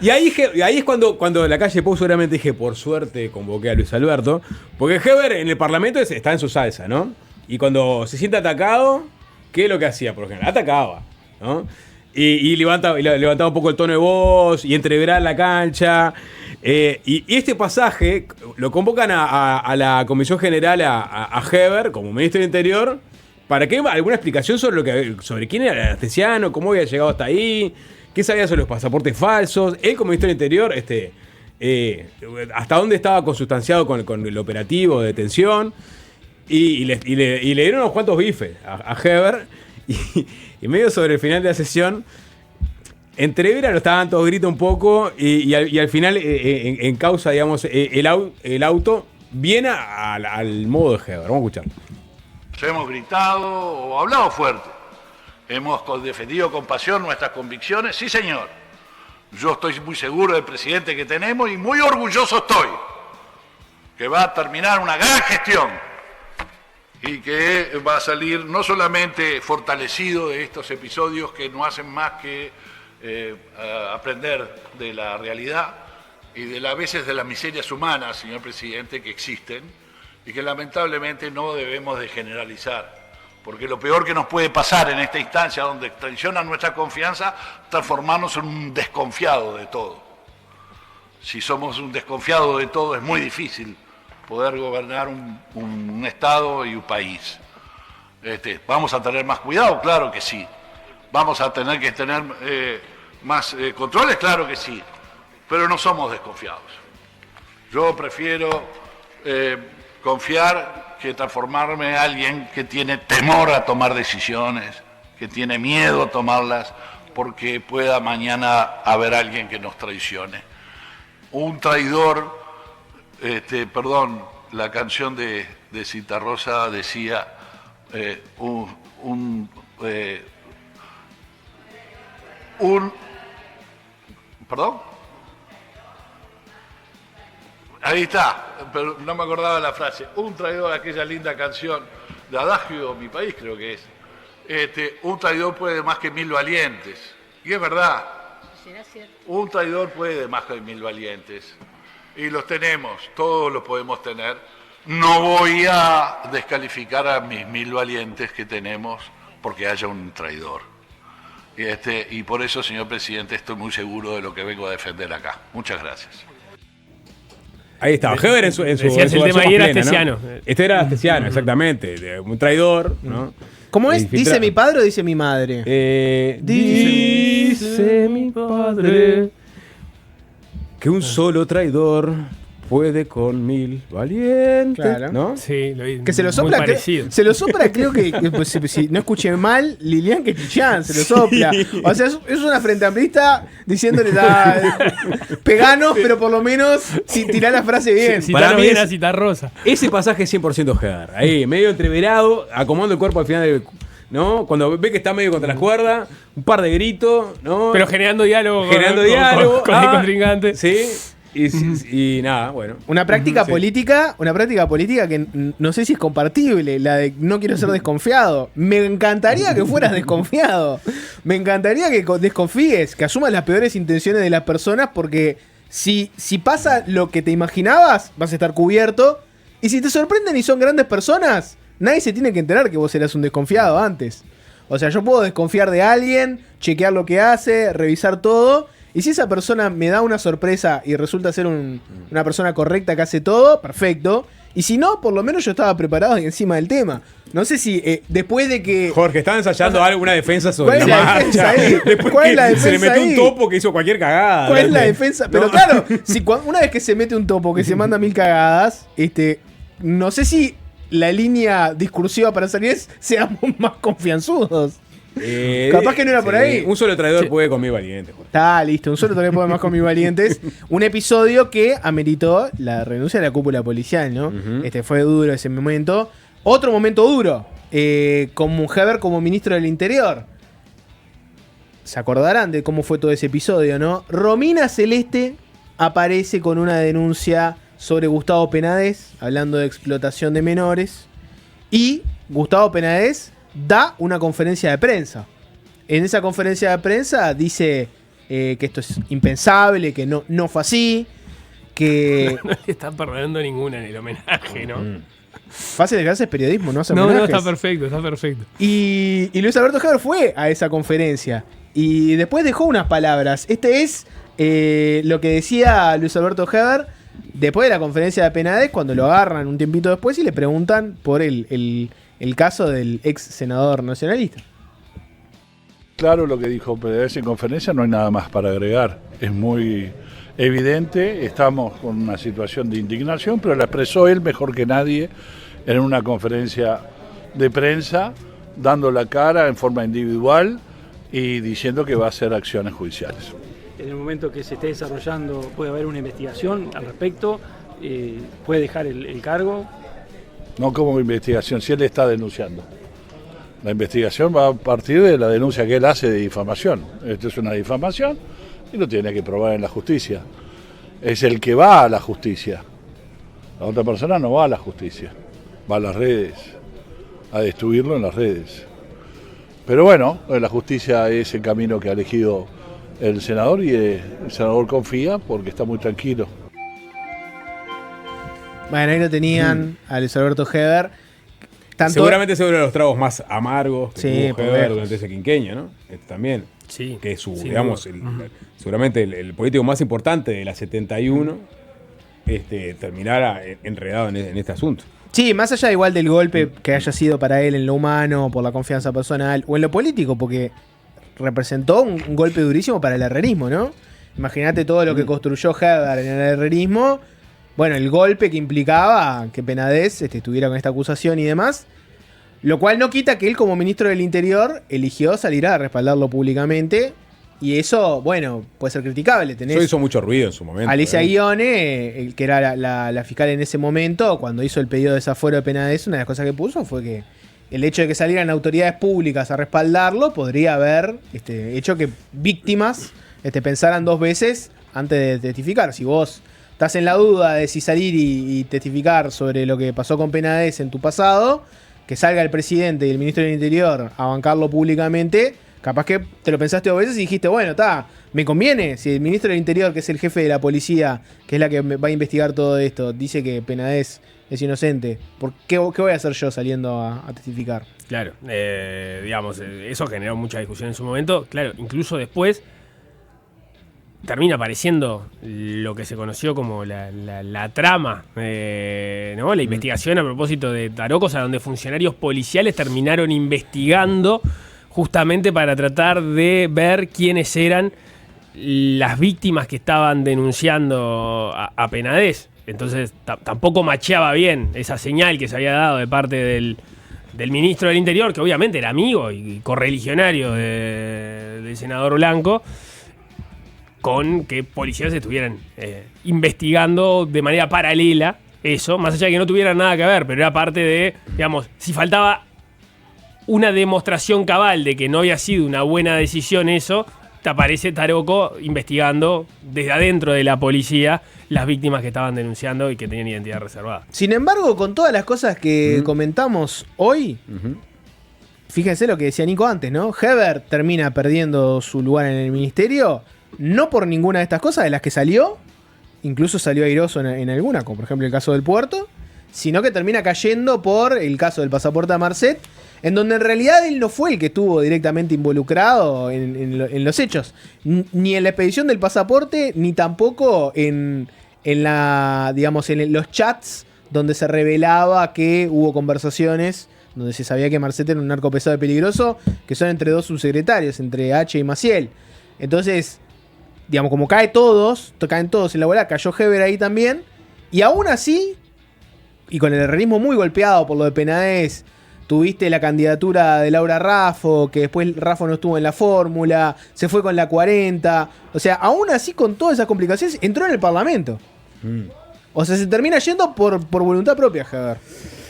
Y ahí es cuando la calle Pou seguramente dije, por suerte convoqué a Luis Alberto, porque Heber en el Parlamento está en su salsa, ¿no? Y cuando se siente atacado, ¿qué es lo que hacía? Por ejemplo, atacaba, ¿no? Y levantaba un poco el tono de voz y entreveraba la cancha. Y este pasaje lo convocan a la Comisión General a Heber como ministro del Interior para que alguna explicación sobre quién era Astesiano, cómo había llegado hasta ahí, qué sabía sobre los pasaportes falsos. Él como ministro del Interior, hasta dónde estaba consustanciado con el operativo de detención. Y le dieron unos cuantos bifes a Heber. Y medio sobre el final de la sesión, entrevera, lo estaban todos gritos un poco, y al final, en causa, digamos, el auto viene al modo de Heber. Vamos a escuchar. Hemos gritado o hablado fuerte. Hemos defendido con pasión nuestras convicciones. Sí, señor. Yo estoy muy seguro del presidente que tenemos y muy orgulloso estoy que va a terminar una gran gestión y que va a salir no solamente fortalecido de estos episodios que no hacen más que aprender de la realidad y a veces de las miserias humanas, señor presidente, que existen y que lamentablemente no debemos de generalizar, porque lo peor que nos puede pasar en esta instancia donde traicionan nuestra confianza, transformarnos en un desconfiado de todo. Si somos un desconfiado de todo es muy difícil poder gobernar un Estado y un país. ¿Vamos a tener más cuidado? Claro que sí. ¿Vamos a tener que tener más controles? Claro que sí. Pero no somos desconfiados. Yo prefiero confiar que transformarme en alguien que tiene temor a tomar decisiones, que tiene miedo a tomarlas, porque pueda mañana haber alguien que nos traicione. Un traidor... la canción de Citarrosa decía ¿perdón? Ahí está, pero no me acordaba la frase. Un traidor, aquella linda canción de Adagio, mi país creo que es. Un traidor puede más que 1000 valientes. Y es verdad. Un traidor puede más que 1000 valientes. Y los tenemos, todos los podemos tener. No voy a descalificar a mis 1000 valientes que tenemos porque haya un traidor. Y por eso, señor presidente, estoy muy seguro de lo que vengo a defender acá. Muchas gracias. Ahí estaba, Heber en su el tema ahí era Astesiano. ¿No? Este era Astesiano, exactamente. Un traidor, ¿no? ¿Cómo es? ¿Dice mi padre o dice mi madre? Dice mi padre que un solo traidor puede con 1000 valientes, claro. ¿no? Sí, que se lo sopla, se lo sopla, creo que pues, si no escuché mal, Lilian Quechichán se lo sopla. Sí. O sea, es una frente amplista diciéndole peganos, pero por lo menos tirar la frase bien. Para mí es Citarrosa. Ese pasaje es 100% Heber. Ahí, medio entreverado, acomodando el cuerpo al final del... ¿no? Cuando ve que está medio contra las cuerdas, un par de gritos, ¿no? Pero generando diálogo con el contrincante. Sí. Y nada, bueno. Una práctica política que no sé si es compartible, la de no quiero ser desconfiado. Me encantaría que fueras desconfiado. Me encantaría que desconfíes, que asumas las peores intenciones de las personas, porque si pasa lo que te imaginabas, vas a estar cubierto. Y si te sorprenden y son grandes personas, nadie se tiene que enterar que vos eras un desconfiado antes. O sea, yo puedo desconfiar de alguien, chequear lo que hace, revisar todo. Y si esa persona me da una sorpresa y resulta ser una persona correcta que hace todo, perfecto. Y si no, por lo menos yo estaba preparado y encima del tema. No sé si después de que... Jorge, estaba ensayando alguna defensa sobre la marcha. ¿Cuál es la defensa? Se le metió un topo que hizo cualquier cagada. ¿Cuál es la defensa? Pero claro, una vez que se mete un topo que se manda 1000 cagadas, no sé si la línea discursiva para salir es seamos más confianzudos. Capaz que no era por ahí. Un solo traidor puede con mis valientes. Está listo, un solo traidor puede más con mis valientes. Un episodio que ameritó la renuncia de la cúpula policial, ¿no? Fue duro ese momento. Otro momento duro, con Heber como ministro del Interior. Se acordarán de cómo fue todo ese episodio, ¿no? Romina Celeste aparece con una denuncia sobre Gustavo Penades, hablando de explotación de menores. Y Gustavo Penades da una conferencia de prensa. En esa conferencia de prensa dice que esto es impensable, que no fue así, que... No le están perdonando ninguna en el homenaje, ¿no? Fácil de es periodismo, no hace No, homenajes. está perfecto, está perfecto. Y Luis Alberto Heber fue a esa conferencia y después dejó unas palabras. Este es lo que decía Luis Alberto Heber después de la conferencia de Penades, cuando lo agarran un tiempito después y le preguntan por el caso del ex senador nacionalista. Claro lo que dijo Penades en conferencia, no hay nada más para agregar. Es muy evidente, estamos con una situación de indignación, pero la expresó él mejor que nadie en una conferencia de prensa, dando la cara en forma individual y diciendo que va a hacer acciones judiciales. En el momento que se esté desarrollando puede haber una investigación al respecto, puede dejar el cargo. No como investigación, si él está denunciando. La investigación va a partir de la denuncia que él hace de difamación. Esto es una difamación y lo tiene que probar en la justicia. Es el que va a la justicia. La otra persona no va a la justicia, va a las redes, a destruirlo en las redes. Pero bueno, la justicia es el camino que ha elegido el senador y el senador confía porque está muy tranquilo. Bueno, ahí lo tenían a Luis Alberto Heber. Seguramente es uno de los tragos más amargos que tuvo Heber lejos. durante ese quinquenio, ¿no? También. Sí. Que es su, Sí, digamos, seguramente el político más importante de la 71 terminara enredado en este asunto. Sí, más allá igual del golpe que haya sido para él en lo humano, por la confianza personal, o en lo político, porque representó un golpe durísimo para el herrerismo, ¿no? Imagínate todo lo que construyó Heber en el herrerismo. Bueno, el golpe que implicaba que Penades estuviera con esta acusación y demás. Lo cual no quita que él, como ministro del Interior, eligió salir a respaldarlo públicamente. Y eso, bueno, puede ser criticable. Eso hizo mucho ruido en su momento. Alicia Guione, que era la fiscal en ese momento, cuando hizo el pedido de desafuero de Penades, una de las cosas que puso fue que el hecho de que salieran autoridades públicas a respaldarlo podría haber hecho que víctimas pensaran dos veces antes de testificar. Si vos estás en la duda de si salir y testificar sobre lo que pasó con Penades en tu pasado, que salga el presidente y el ministro del Interior a bancarlo públicamente, capaz que te lo pensaste dos veces y dijiste, bueno, me conviene. Si el ministro del Interior, que es el jefe de la policía, que es la que va a investigar todo esto, dice que Penades es inocente, ¿qué voy a hacer yo saliendo a testificar? Claro, digamos, eso generó mucha discusión en su momento. Claro, incluso después termina apareciendo lo que se conoció como la trama, ¿no? La investigación a propósito de Tarocos, a donde funcionarios policiales terminaron investigando justamente para tratar de ver quiénes eran las víctimas que estaban denunciando a Penades. Entonces tampoco macheaba bien esa señal que se había dado de parte del ministro del Interior, que obviamente era amigo y correligionario del senador Blanco, con que policías estuvieran investigando de manera paralela eso, más allá de que no tuvieran nada que ver, pero era parte de, digamos, si faltaba una demostración cabal de que no había sido una buena decisión eso, te aparece Taroco investigando desde adentro de la policía las víctimas que estaban denunciando y que tenían identidad reservada. Sin embargo, con todas las cosas que comentamos hoy, fíjense lo que decía Nico antes, ¿no? Heber termina perdiendo su lugar en el ministerio, no por ninguna de estas cosas de las que salió, incluso salió airoso en alguna, como por ejemplo el caso del puerto, sino que termina cayendo por el caso del pasaporte a Marcet, en donde en realidad él no fue el que estuvo directamente involucrado en los hechos, ni en la expedición del pasaporte, ni tampoco en los chats donde se revelaba que hubo conversaciones donde se sabía que Marcet era un narco pesado y peligroso, que son entre dos subsecretarios, entre H y Maciel. Entonces, digamos, como caen todos en la bola, cayó Heber ahí también, y aún así, y con el herrerismo muy golpeado por lo de Penades, tuviste la candidatura de Laura Raffo, que después Raffo no estuvo en la fórmula, se fue con la 40. O sea, aún así con todas esas complicaciones, entró en el Parlamento. O sea, se termina yendo por voluntad propia, Heber.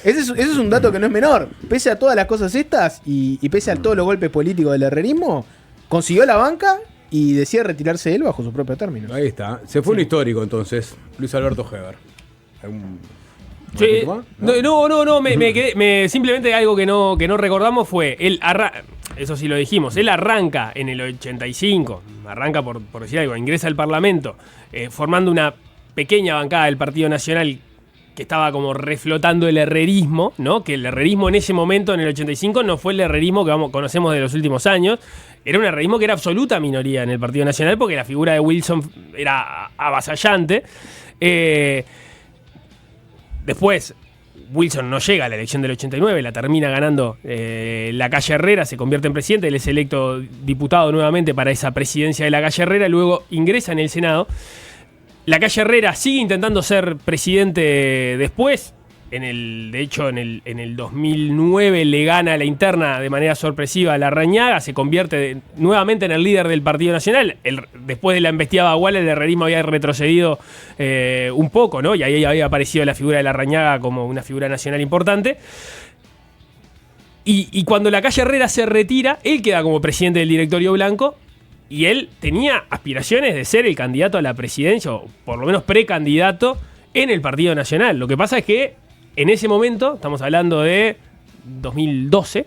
Ese es un dato que no es menor. Pese a todas las cosas estas y pese a todos los golpes políticos del herrerismo, consiguió la banca y decide retirarse él bajo su propio término. Ahí está. Se fue un histórico entonces, Luis Alberto Heber. Sí, no, me quedé, simplemente algo que no recordamos fue, eso sí lo dijimos, él arranca en el 85, arranca por decir algo, ingresa al Parlamento, formando una pequeña bancada del Partido Nacional que estaba como reflotando el herrerismo, ¿no? Que el herrerismo en ese momento, en el 85, no fue el herrerismo que conocemos de los últimos años. Era un herrerismo que era absoluta minoría en el Partido Nacional porque la figura de Wilson era avasallante. Después, Wilson no llega a la elección del 89, la termina ganando la Calle Herrera, se convierte en presidente, él es electo diputado nuevamente para esa presidencia de la Calle Herrera, luego ingresa en el Senado. La Calle Herrera sigue intentando ser presidente después. De hecho, en el 2009 le gana la interna de manera sorpresiva a Larrañaga, se convierte nuevamente en el líder del Partido Nacional. Después de la embestida Baguala, el herrerismo había retrocedido un poco, ¿no? Y ahí había aparecido la figura de Larrañaga como una figura nacional importante. Y cuando la Calle Herrera se retira, él queda como presidente del directorio blanco. Y él tenía aspiraciones de ser el candidato a la presidencia, o por lo menos precandidato, en el Partido Nacional. Lo que pasa es que en ese momento, estamos hablando de 2011,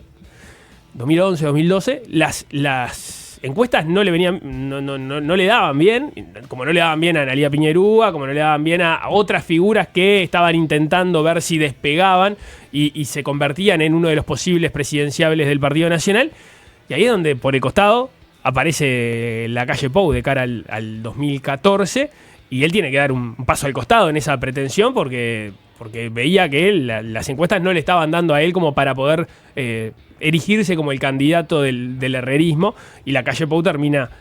2012, las encuestas no le daban bien, como no le daban bien a Analía Piñerúa, como no le daban bien a otras figuras que estaban intentando ver si despegaban y se convertían en uno de los posibles presidenciables del Partido Nacional. Y ahí es donde, por el costado, aparece la Calle Pou de cara al 2014 y él tiene que dar un paso al costado en esa pretensión porque veía que las encuestas no le estaban dando a él como para poder erigirse como el candidato del herrerismo, y la Calle Pou termina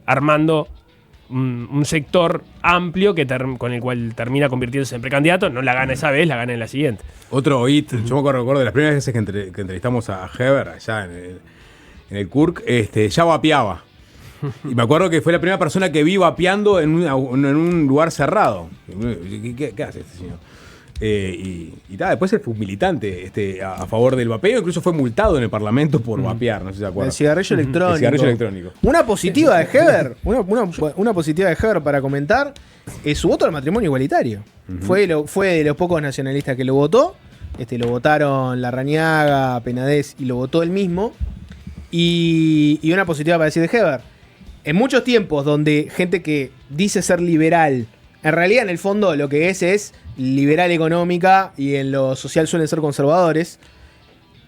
armando un sector amplio con el cual termina convirtiéndose en precandidato. No la gana esa vez, la gana en la siguiente. Otro hit, yo me recuerdo de las primeras veces que entrevistamos a Heber allá en el CURC, ya vapeaba. Y me acuerdo que fue la primera persona que vi vapeando en un lugar cerrado. ¿Qué hace este señor? Después él fue un militante a favor del vapeo, incluso fue multado en el Parlamento por vapear, no sé si se acuerdan. El cigarrillo electrónico. El cigarrillo electrónico. Una positiva de Heber, una positiva de Heber para comentar, es su voto al matrimonio igualitario. Fue de los pocos nacionalistas que lo votó. Lo votaron Larrañaga, Penades y lo votó él mismo. Y una positiva para decir de Heber. En muchos tiempos donde gente que dice ser liberal, en realidad en el fondo lo que es liberal económica y en lo social suelen ser conservadores,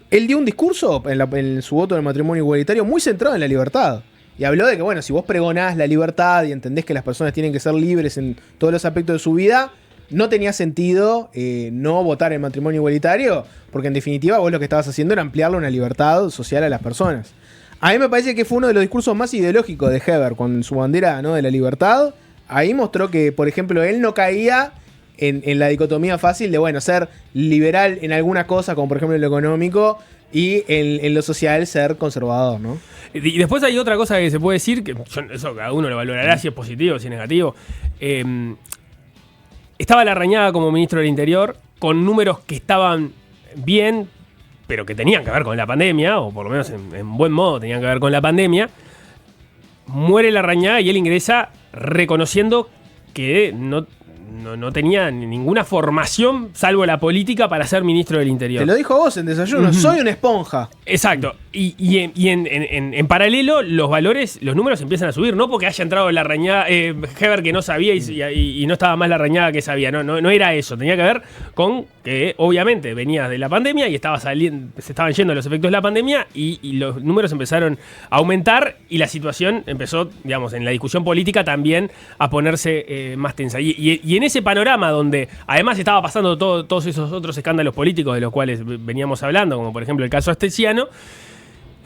él dio un discurso en su voto del matrimonio igualitario muy centrado en la libertad. Y habló de que, bueno, si vos pregonás la libertad y entendés que las personas tienen que ser libres en todos los aspectos de su vida, no tenía sentido no votar el matrimonio igualitario, porque en definitiva vos lo que estabas haciendo era ampliarle una libertad social a las personas. A mí me parece que fue uno de los discursos más ideológicos de Heber, con su bandera, ¿no?, de la libertad. Ahí mostró que, por ejemplo, él no caía en la dicotomía fácil de, bueno, ser liberal en alguna cosa, como por ejemplo en lo económico, y en lo social ser conservador, ¿no? Y después hay otra cosa que se puede decir, que eso cada uno lo valorará, si es positivo, si es negativo. Estaba Larrañaga como ministro del Interior, con números que estaban bien, pero que tenían que ver con la pandemia, o por lo menos en buen modo tenían que ver con la pandemia. Muere Larrañaga y él ingresa reconociendo que no tenía ninguna formación, salvo la política, para ser ministro del Interior. Te lo dijo vos en Desayuno, soy una esponja. Exacto. Y en paralelo, los números empiezan a subir, no porque haya entrado Larrañaga, Heber que no sabía y no estaba más Larrañaga que sabía. No era eso. Tenía que ver con que, obviamente, venía de la pandemia y se estaban yendo los efectos de la pandemia y los números empezaron a aumentar y la situación empezó, digamos, en la discusión política también a ponerse más tensa. Y en ese panorama donde además estaba pasando todos esos otros escándalos políticos de los cuales veníamos hablando, como por ejemplo el caso Astesiano,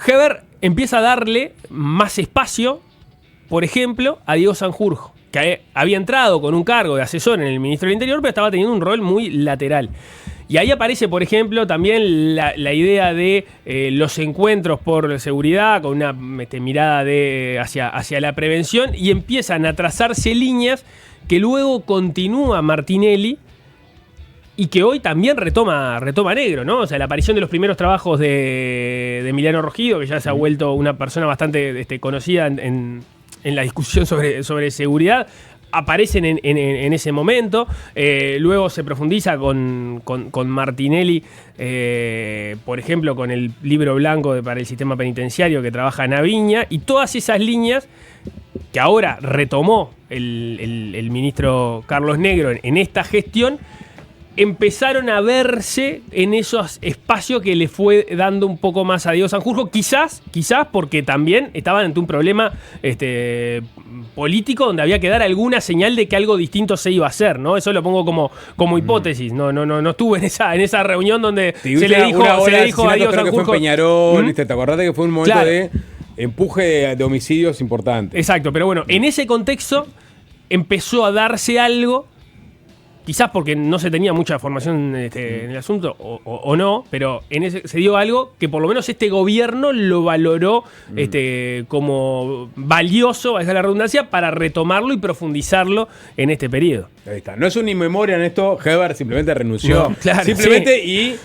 Heber empieza a darle más espacio, por ejemplo, a Diego Sanjurjo, que había entrado con un cargo de asesor en el Ministerio del Interior, pero estaba teniendo un rol muy lateral. Y ahí aparece, por ejemplo, también la idea de los encuentros por seguridad, con una mirada hacia la prevención, y empiezan a trazarse líneas que luego continúa Martinelli y que hoy también retoma Negro, ¿no? O sea, la aparición de los primeros trabajos de Emiliano Rogido, que ya se ha vuelto una persona bastante conocida en la discusión sobre seguridad, aparecen en ese momento. Luego se profundiza con Martinelli, por ejemplo, con el libro blanco para el sistema penitenciario que trabaja Naviña, y todas esas líneas que ahora retomó el ministro Carlos Negro en esta gestión, empezaron a verse en esos espacios que le fue dando un poco más a Diego Sanjurjo, quizás porque también estaban ante un problema político donde había que dar alguna señal de que algo distinto se iba a hacer, ¿no? Eso lo pongo como hipótesis. No estuve en esa reunión donde se le dijo a Diego Sanjurjo. Que fue en Peñarol, ¿te acordás de que fue un momento de empuje de homicidios importante? Exacto, pero bueno, en ese contexto empezó a darse algo. Quizás porque no se tenía mucha formación en el asunto, o no, pero se dio algo que por lo menos este gobierno lo valoró como valioso, valga la redundancia, para retomarlo y profundizarlo en este periodo. Ahí está. No es un inmemoria en esto, Heber simplemente renunció. No, claro, simplemente y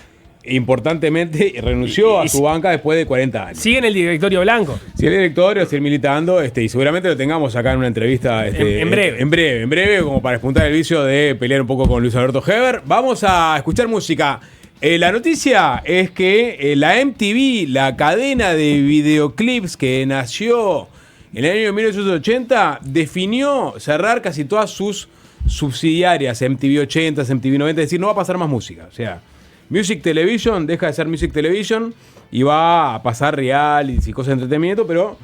importantemente renunció a su banca después de 40 años. Sigue en el directorio blanco. Sigue en el directorio, sigue militando, y seguramente lo tengamos acá en una entrevista en breve. En breve, como para despuntar el vicio de pelear un poco con Luis Alberto Heber. Vamos a escuchar música. La noticia es que la MTV, la cadena de videoclips que nació en el año 1980, definió cerrar casi todas sus subsidiarias, MTV 80, MTV 90, es decir, no va a pasar más música. O sea, Music Television deja de ser Music Television y va a pasar realities y cosas de entretenimiento, pero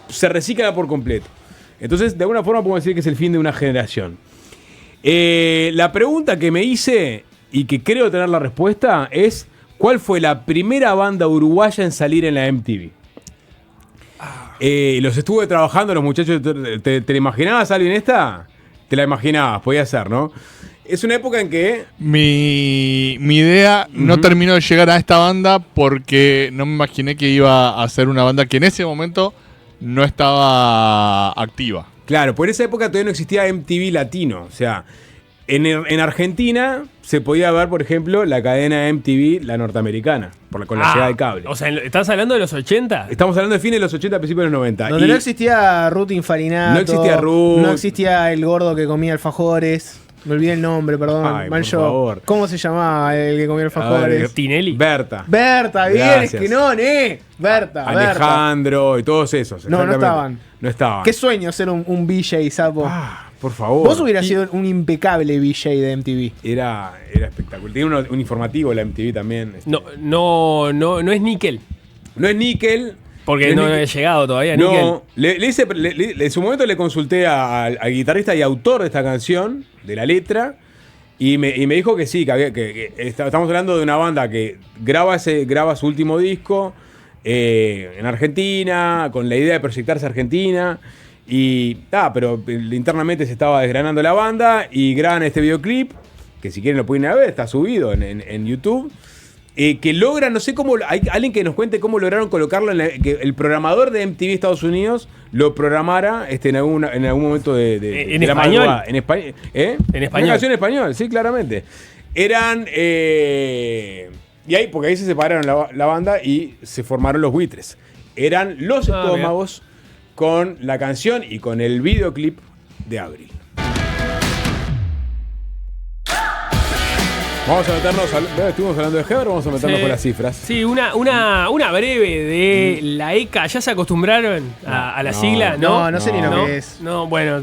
se recicla por completo. Entonces, de alguna forma podemos decir que es el fin de una generación. La pregunta que me hice, y que creo tener la respuesta, es ¿cuál fue la primera banda uruguaya en salir en la MTV? Los estuve trabajando los muchachos. ¿Te la imaginabas, alguien esta? Te la imaginabas, podía ser, ¿no? Es una época en que... Mi idea no terminó de llegar a esta banda porque no me imaginé que iba a ser una banda que en ese momento no estaba activa. Claro, por esa época todavía no existía MTV Latino. O sea, en Argentina se podía ver, por ejemplo, la cadena MTV, la norteamericana, con la llegada de cable. O sea, ¿estás hablando de los 80? Estamos hablando de fines de los 80, principios de los 90. Donde no existía Ruth Infarinato. No existía Ruth. No existía el gordo que comía alfajores. Me olvidé el nombre, perdón. Ay, por favor. ¿Cómo se llamaba el que comía alfajores? Tinelli. Berta. Berta, bien, gracias. Es que no, Berta. Alejandro y todos esos. No estaban. No estaban. Qué sueño ser un VJ, sapo. Por favor. Vos hubieras sido un impecable VJ de MTV. Era espectacular. Tiene un informativo la MTV también. No es níquel. No es níquel. Porque no he llegado todavía. No, en su momento le consulté al guitarrista y autor de esta canción, de la letra, y me dijo que sí, que estamos hablando de una banda que graba su último disco en Argentina, con la idea de proyectarse a Argentina, pero internamente se estaba desgranando la banda y graban este videoclip, que si quieren lo pueden ir a ver, está subido en YouTube. Que logra, no sé cómo, hay alguien que nos cuente cómo lograron colocarlo, que el programador de MTV Estados Unidos lo programara en algún momento de en la español. madrugada. En español. En español. Una canción en español, sí, claramente. Eran... porque ahí se separaron la banda y se formaron los buitres. Eran los estómagos con la canción y con el videoclip de Abril. Vamos a meternos, estuvimos hablando de Heber, vamos a meternos con las cifras. Sí, una breve de la ECA. ¿Ya se acostumbraron a la sigla? No sé ni lo que es. No, bueno,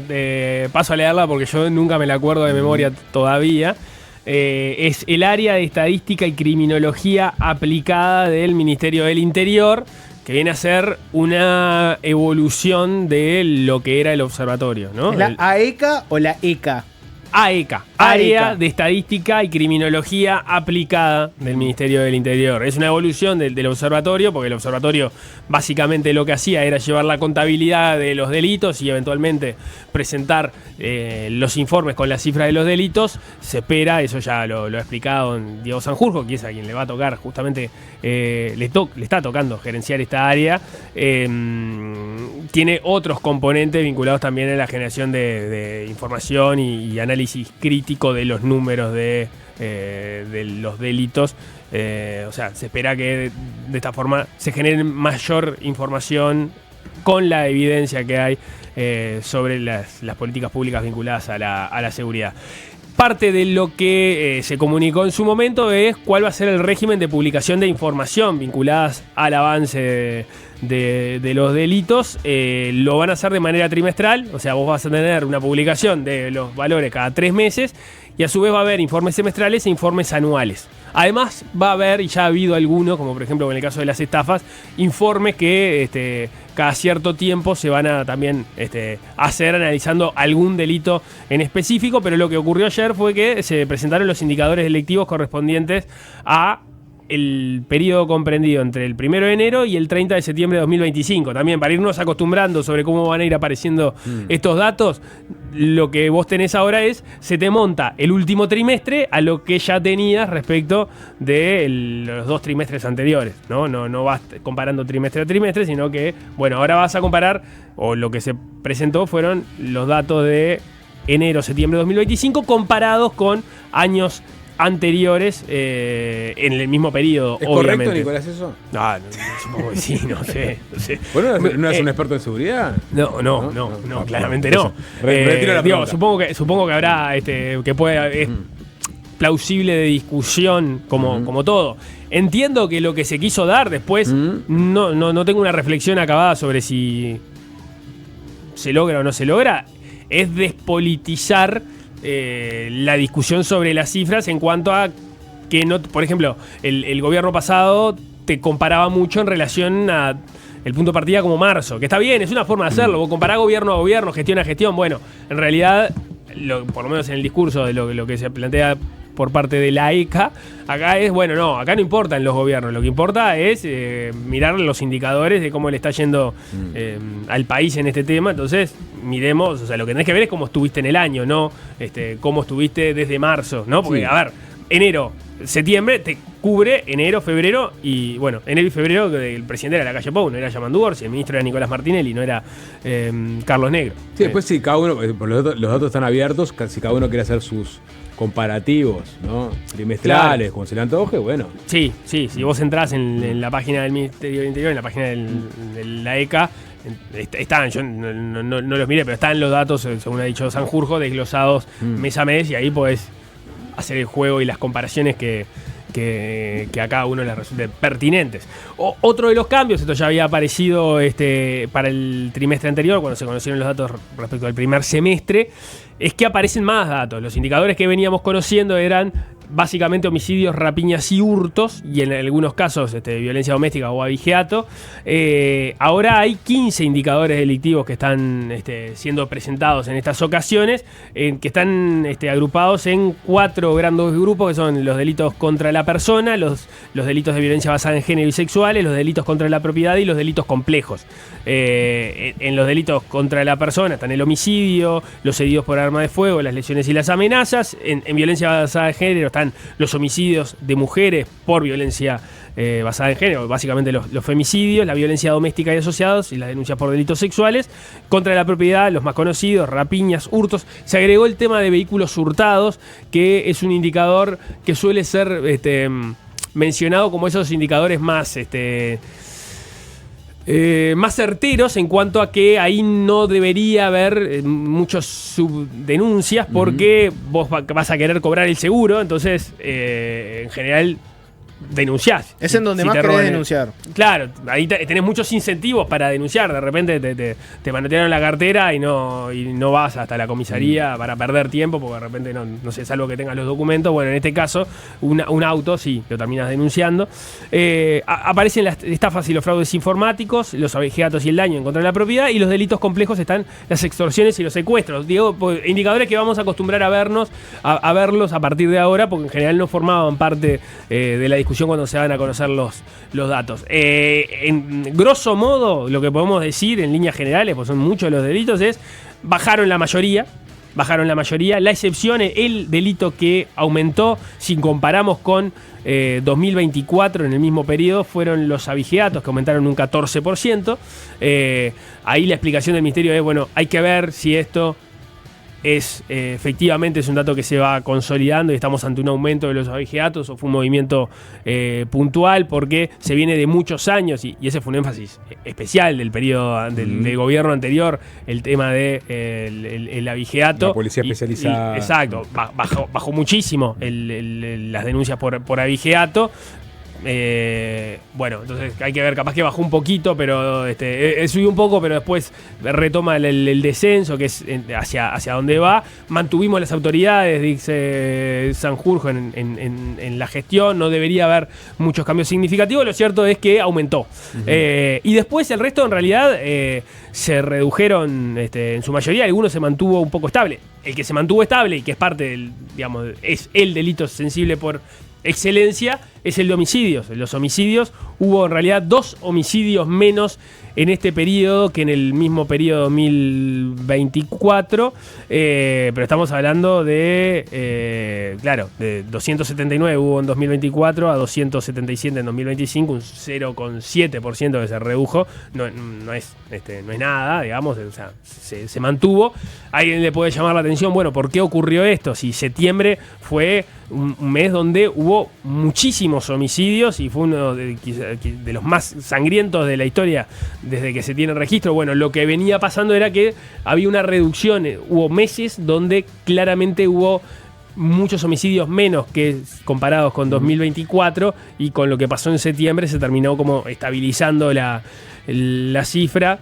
paso a leerla porque yo nunca me la acuerdo de memoria todavía. Es el área de estadística y criminología aplicada del Ministerio del Interior, que viene a ser una evolución de lo que era el observatorio, ¿no? ¿La AECA o la ECA? AECA, Área de Estadística y Criminología Aplicada del Ministerio del Interior. Es una evolución del observatorio, porque el observatorio básicamente lo que hacía era llevar la contabilidad de los delitos y eventualmente presentar los informes con las cifras de los delitos. Se espera, eso ya lo ha explicado Diego Sanjurjo, que es a quien le va a tocar justamente, le está tocando gerenciar esta área. Tiene otros componentes vinculados también a la generación de información y análisis crítico de los números de los delitos. O sea, se espera que de esta forma se genere mayor información con la evidencia que hay sobre las políticas públicas vinculadas a la seguridad. Parte de lo que se comunicó en su momento es cuál va a ser el régimen de publicación de información vinculadas al avance de los delitos. Lo van a hacer de manera trimestral, o sea, vos vas a tener una publicación de los valores cada 3 meses y a su vez va a haber informes semestrales e informes anuales. Además va a haber, y ya ha habido algunos, como por ejemplo en el caso de las estafas, informes que cada cierto tiempo se van a también hacer analizando algún delito en específico, pero lo que ocurrió ayer fue que se presentaron los indicadores delictivos correspondientes a el periodo comprendido entre el 1 de enero y el 30 de septiembre de 2025. También para irnos acostumbrando sobre cómo van a ir apareciendo estos datos, lo que vos tenés ahora se te monta el último trimestre a lo que ya tenías respecto de los 2 trimestres anteriores, ¿no? No vas comparando trimestre a trimestre, sino que, bueno, ahora vas a comparar, o lo que se presentó fueron los datos de enero-septiembre de 2025 comparados con años anteriores en el mismo periodo. ¿Es obviamente. correcto, Nicolás, eso? No, supongo que sí, no sé. ¿Bueno, no eres un experto en seguridad? No, claramente no. Retiro la pregunta. Supongo que habrá, que puede, es plausible de discusión como todo. Entiendo que lo que se quiso dar después, no tengo una reflexión acabada sobre si se logra o no se logra, es despolitizar la discusión sobre las cifras en cuanto a que no, por ejemplo, el gobierno pasado te comparaba mucho en relación a el punto de partida como marzo, que está bien, es una forma de hacerlo, vos comparás gobierno a gobierno, gestión a gestión. Bueno, en realidad, por lo menos en el discurso de lo que se plantea por parte de la ECA, acá acá no importan los gobiernos, lo que importa es mirar los indicadores de cómo le está yendo al país en este tema. Entonces, miremos, o sea, lo que tenés que ver es cómo estuviste en el año, no cómo estuviste desde marzo, ¿no? Porque, a ver, enero, septiembre te cubre enero, febrero y, bueno, enero y febrero el presidente era Lacalle Pou, no era Yamandu Orsi, el ministro era Nicolás Martinelli, no era Carlos Negro. Sí, después si cada uno, los datos están abiertos, si cada uno quiere hacer sus comparativos, ¿no? Trimestrales, claro, como se le antoje, bueno. Sí, si vos entrás en la página del Ministerio del Interior, en la página de la ECA, están, yo no los miré, pero están los datos, según ha dicho Sanjurjo, desglosados mes a mes, y ahí podés hacer el juego y las comparaciones que a cada uno les resulten pertinentes. Otro de los cambios, esto ya había aparecido para el trimestre anterior, cuando se conocieron los datos respecto al primer semestre, es que aparecen más datos. Los indicadores que veníamos conociendo eran básicamente homicidios, rapiñas y hurtos, y en algunos casos violencia doméstica o abigeato. Ahora hay 15 indicadores delictivos que están siendo presentados en estas ocasiones, que están agrupados en 4 grandes grupos, que son los delitos contra la persona, los delitos de violencia basada en género y sexuales, los delitos contra la propiedad y los delitos complejos. En los delitos contra la persona están el homicidio, los heridos por arma de fuego, las lesiones y las amenazas. En violencia basada en género están los homicidios de mujeres por violencia basada en género, básicamente los femicidios, la violencia doméstica y asociados y las denuncias por delitos sexuales. Contra la propiedad, los más conocidos, rapiñas, hurtos. Se agregó el tema de vehículos hurtados, que es un indicador que suele ser mencionado como esos indicadores más certeros, en cuanto a que ahí no debería haber muchas subdenuncias, porque vos vas a querer cobrar el seguro. Entonces, en general, denunciás. Es en donde más querés denunciar. Claro, ahí tenés muchos incentivos para denunciar. De repente te manotearon la cartera y no vas hasta la comisaría para perder tiempo, porque de repente no sé, salvo que tengas los documentos. Bueno, en este caso, un auto sí, lo terminas denunciando. Aparecen las estafas y los fraudes informáticos, los abigeatos y el daño en contra de la propiedad, y los delitos complejos están las extorsiones y los secuestros. Digo, indicadores que vamos a acostumbrar a verlos a partir de ahora, porque en general no formaban parte de la discusión cuando se van a conocer los datos. En grosso modo, lo que podemos decir en líneas generales, pues son muchos los delitos, es bajaron la mayoría. La excepción, el delito que aumentó, si comparamos con 2024, en el mismo periodo, fueron los abigeatos, que aumentaron un 14%. Ahí la explicación del ministerio es, bueno, hay que ver si esto efectivamente es un dato que se va consolidando y estamos ante un aumento de los abigeatos, o fue un movimiento puntual, porque se viene de muchos años, y ese fue un énfasis especial del periodo del gobierno anterior, el tema de el abigeato. La policía especializada. Exacto, bajó muchísimo las denuncias por abigeato. Bueno, entonces hay que ver, capaz que bajó un poquito, pero subió un poco, pero después retoma el descenso, que es hacia donde va. Mantuvimos las autoridades, dice Sanjurjo, en la gestión. No debería haber muchos cambios significativos. Lo cierto es que aumentó. Y después el resto, en realidad, se redujeron en su mayoría. Algunos se mantuvo un poco estable. El que se mantuvo estable y que es parte del, digamos, es el delito sensible por excelencia, es el de homicidios. En los homicidios hubo en realidad 2 homicidios menos en este periodo que en el mismo periodo 2024, pero estamos hablando de 279 hubo en 2024 a 277 en 2025, un 0,7% que se redujo. No es nada, digamos, o sea, se mantuvo. Alguien le puede llamar la atención, bueno, ¿por qué ocurrió esto? Si septiembre fue un mes donde hubo muchísimos homicidios y fue uno de los más sangrientos de la historia desde que se tiene registro. Bueno, lo que venía pasando era que había una reducción. Hubo meses donde claramente hubo muchos homicidios menos que comparados con 2024, y con lo que pasó en septiembre se terminó como estabilizando la cifra.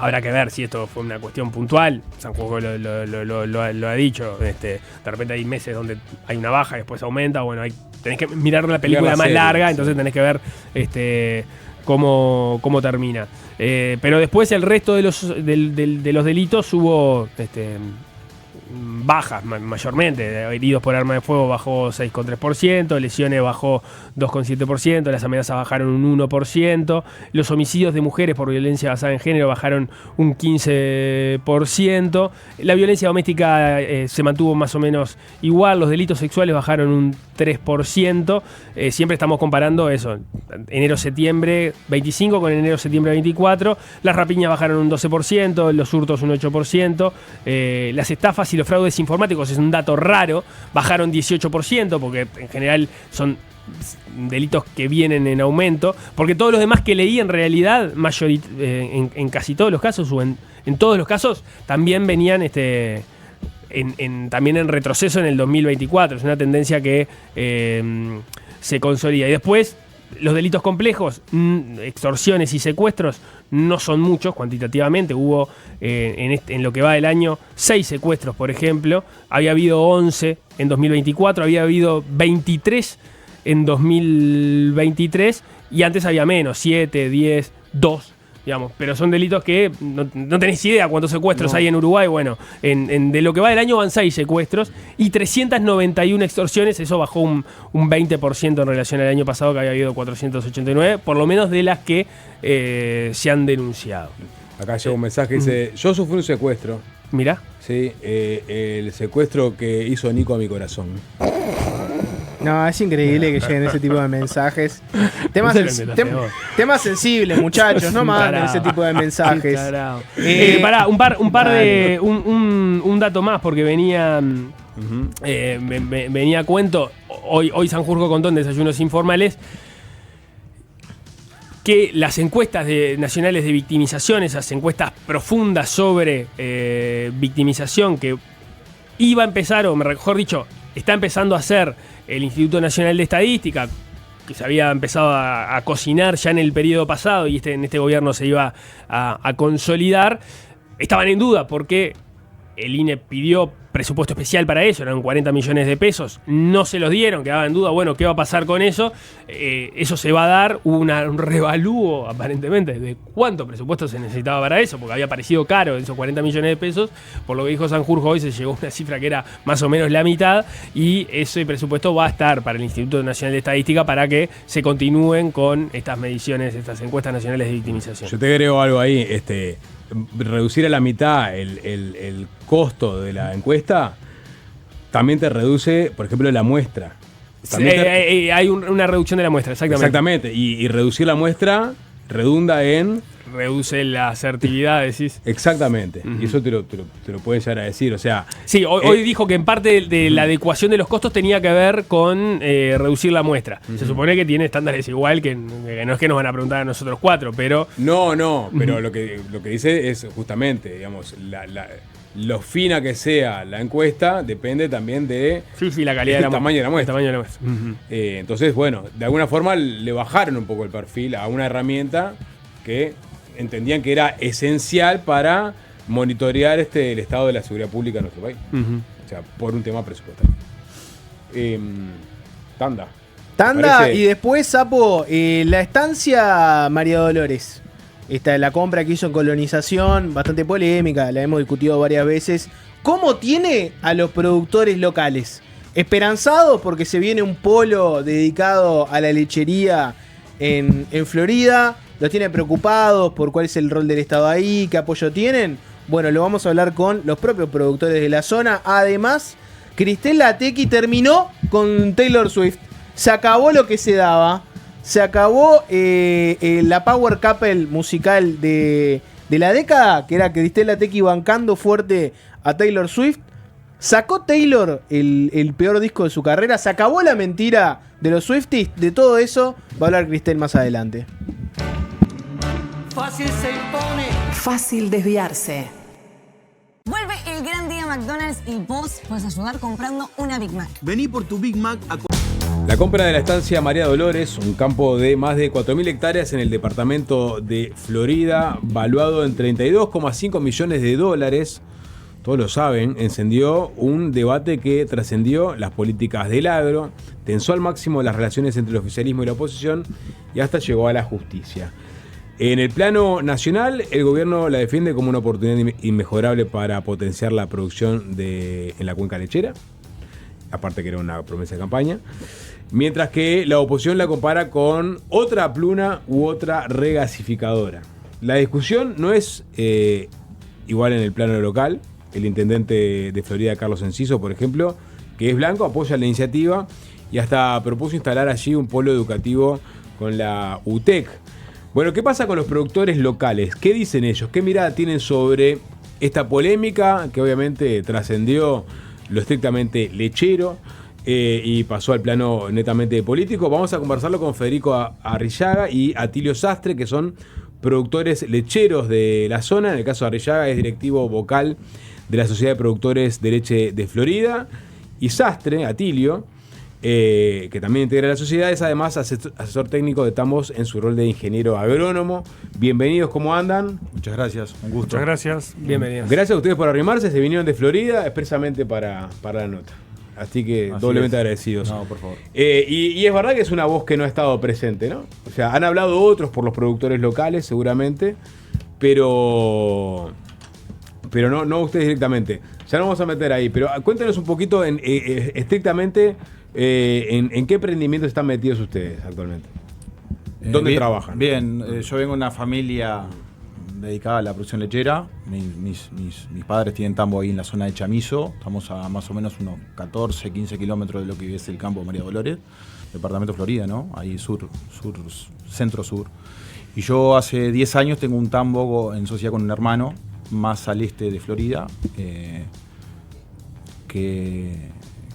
Habrá que ver si esto fue una cuestión puntual. Sanjurjo lo ha dicho. De repente hay meses donde hay una baja y después aumenta. Bueno, tenés que mirar la película más larga, entonces tenés que ver cómo termina. Pero después el resto de los delitos hubo bajas mayormente. Heridos por arma de fuego bajó 6,3%, lesiones bajó 2,7%, las amenazas bajaron un 1%, los homicidios de mujeres por violencia basada en género bajaron un 15%, la violencia doméstica se mantuvo más o menos igual, los delitos sexuales bajaron un 3%. Siempre estamos comparando eso, enero-septiembre 25 con enero-septiembre 24. Las rapiñas bajaron un 12%, los hurtos un 8%, las estafas y los fraudes informáticos, es un dato raro, bajaron 18%, porque en general son delitos que vienen en aumento, porque todos los demás que leí en realidad, en casi todos los casos, o en todos los casos, también venían también en retroceso en el 2024. Es una tendencia que se consolida. Y después, los delitos complejos, extorsiones y secuestros, no son muchos cuantitativamente. Hubo en lo que va del año 6 secuestros, por ejemplo. Había habido 11 en 2024, había habido 23 en 2023, y antes había menos, 7, 10, 2. Digamos, pero son delitos que no tenés idea cuántos secuestros hay en Uruguay. Bueno, de lo que va del año van 6 secuestros y 391 extorsiones. Eso bajó un 20% en relación al año pasado, que había habido 489, por lo menos de las que se han denunciado. Acá llega un mensaje que dice: yo sufrí un secuestro. Mirá. Sí, el secuestro que hizo Nico a mi corazón. No, es increíble que lleguen ese tipo de mensajes. Temas sensibles, muchachos, no manden ese tipo de mensajes. Pará, un dato más, porque venía a cuento. Hoy Sanjurjo contó en Desayunos Informales que las encuestas nacionales de victimización, esas encuestas profundas sobre victimización que iba a empezar, o mejor dicho, está empezando a hacer el Instituto Nacional de Estadística, que se había empezado a cocinar ya en el periodo pasado y en este gobierno se iba a consolidar, estaban en duda porque el INE pidió presupuesto especial para eso, eran 40 millones de pesos, no se los dieron, quedaba en duda, bueno, ¿qué va a pasar con eso? Eso se va a dar, hubo un revalúo aparentemente de cuánto presupuesto se necesitaba para eso, porque había parecido caro esos 40 millones de pesos, por lo que dijo Sanjurjo hoy se llegó a una cifra que era más o menos la mitad, y ese presupuesto va a estar para el Instituto Nacional de Estadística para que se continúen con estas mediciones, estas encuestas nacionales de victimización. Yo te agrego algo ahí, reducir a la mitad el costo de la encuesta también te reduce, por ejemplo, la muestra. Hay una reducción de la muestra, exactamente. Exactamente, y reducir la muestra redunda en... Reduce la asertividad, decís. Exactamente, y eso te lo pueden llegar a decir, o sea... Sí, hoy dijo que en parte de la adecuación de los costos tenía que ver con reducir la muestra. Se supone que tiene estándares igual, que no es que nos van a preguntar a nosotros 4, pero... No, pero lo que dice es justamente, digamos, lo fina que sea la encuesta depende también de la calidad del tamaño de la muestra. Tamaño de la muestra. Entonces, bueno, de alguna forma le bajaron un poco el perfil a una herramienta que entendían que era esencial para monitorear el estado de la seguridad pública en nuestro país. O sea, por un tema presupuestario. Tanda y después, Sapo, la estancia María Dolores. Esta es la compra que hizo en Colonización, bastante polémica, la hemos discutido varias veces. ¿Cómo tiene a los productores locales? Esperanzados porque se viene un polo dedicado a la lechería en Florida. ¿Los tiene preocupados por cuál es el rol del Estado ahí? ¿Qué apoyo tienen? Bueno, lo vamos a hablar con los propios productores de la zona. Además, Cristel Latequi terminó con Taylor Swift. Se acabó lo que se daba. Se acabó la power couple musical de la década, que era Cristel Latequi bancando fuerte a Taylor Swift. Sacó Taylor el peor disco de su carrera. Se acabó la mentira de los Swifties. De todo eso va a hablar Cristel más adelante. Fácil se impone. Fácil desviarse. Vuelve el gran día McDonald's y vos puedes ayudar comprando una Big Mac. Vení por tu Big Mac a... La compra de la estancia María Dolores, un campo de más de 4.000 hectáreas en el departamento de Florida, valuado en $32,5 millones, todos lo saben, encendió un debate que trascendió las políticas del agro, tensó al máximo las relaciones entre el oficialismo y la oposición y hasta llegó a la justicia. En el plano nacional, el gobierno la defiende como una oportunidad inmejorable para potenciar la producción en la cuenca lechera, aparte que era una promesa de campaña, mientras que la oposición la compara con otra pluna u otra regasificadora. La discusión no es igual en el plano local. El intendente de Florida, Carlos Enciso, por ejemplo, que es blanco, apoya la iniciativa y hasta propuso instalar allí un polo educativo con la UTEC. Bueno, ¿qué pasa con los productores locales? ¿Qué dicen ellos? ¿Qué mirada tienen sobre esta polémica que obviamente trascendió lo estrictamente lechero y pasó al plano netamente político? Vamos a conversarlo con Federico Arrillaga y Atilio Sastre, que son productores lecheros de la zona. En el caso de Arrillaga es directivo vocal de la Sociedad de Productores de Leche de Florida. Y Sastre, Atilio, que también integra la sociedad, es además asesor técnico de Tambos en su rol de ingeniero agrónomo. Bienvenidos, ¿cómo andan? Muchas gracias, un gusto. Muchas gracias, bienvenidos. Gracias a ustedes por arrimarse, se vinieron de Florida expresamente para la nota. Así que doblemente agradecidos. No, por favor. Y es verdad que es una voz que no ha estado presente, ¿no? O sea, han hablado otros por los productores locales, seguramente, pero no ustedes directamente. Ya nos vamos a meter ahí, pero cuéntenos un poquito estrictamente en qué emprendimientos están metidos ustedes actualmente. ¿Dónde trabajan? Bien, yo vengo de una familia dedicada a la producción lechera. Mis padres tienen tambo ahí en la zona de Chamizo. Estamos a más o menos unos 14, 15 kilómetros de lo que es el campo de María Dolores, departamento de Florida, ¿no? Ahí centro-sur. Y yo hace 10 años tengo un tambo en sociedad con un hermano más al este de Florida, que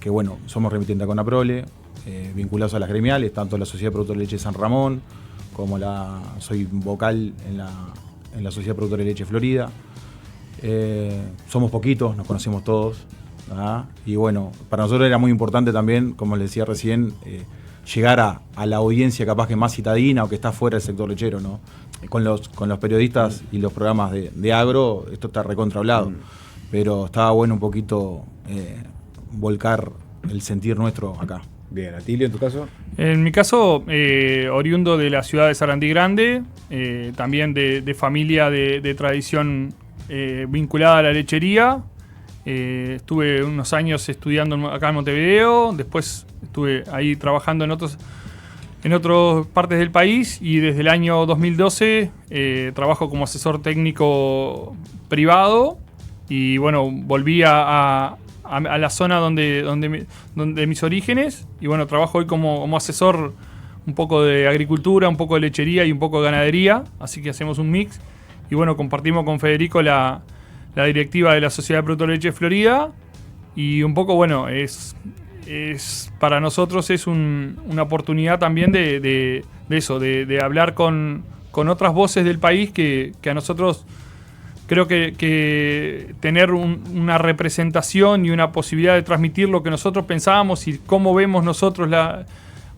bueno, somos remitentes a Conaprole, vinculados a las gremiales, tanto la Sociedad de Productores de Leche de San Ramón, como soy vocal en la Sociedad de Productores de Leche Florida. Somos poquitos, nos conocemos todos, ¿verdad? Y bueno, para nosotros era muy importante también, como les decía recién, llegar a la audiencia capaz que más citadina o que está fuera del sector lechero, ¿no? Con los periodistas y los programas de agro, esto está recontrahablado. Pero estaba bueno un poquito volcar el sentir nuestro acá. Bien, Atilio, ¿en tu caso? En mi caso, oriundo de la ciudad de Sarandí Grande, también de familia de tradición vinculada a la lechería. Estuve unos años estudiando acá en Montevideo, después estuve ahí trabajando en otras partes del país y desde el año 2012 trabajo como asesor técnico privado y bueno, volví a la zona donde mis orígenes y bueno, trabajo hoy como asesor un poco de agricultura, un poco de lechería y un poco de ganadería, así que hacemos un mix y bueno, compartimos con Federico la directiva de la Sociedad de Productos de Leche de Florida y un poco, bueno, es para nosotros es una oportunidad también de eso, de hablar con otras voces del país que a nosotros creo que tener una representación y una posibilidad de transmitir lo que nosotros pensábamos y cómo vemos nosotros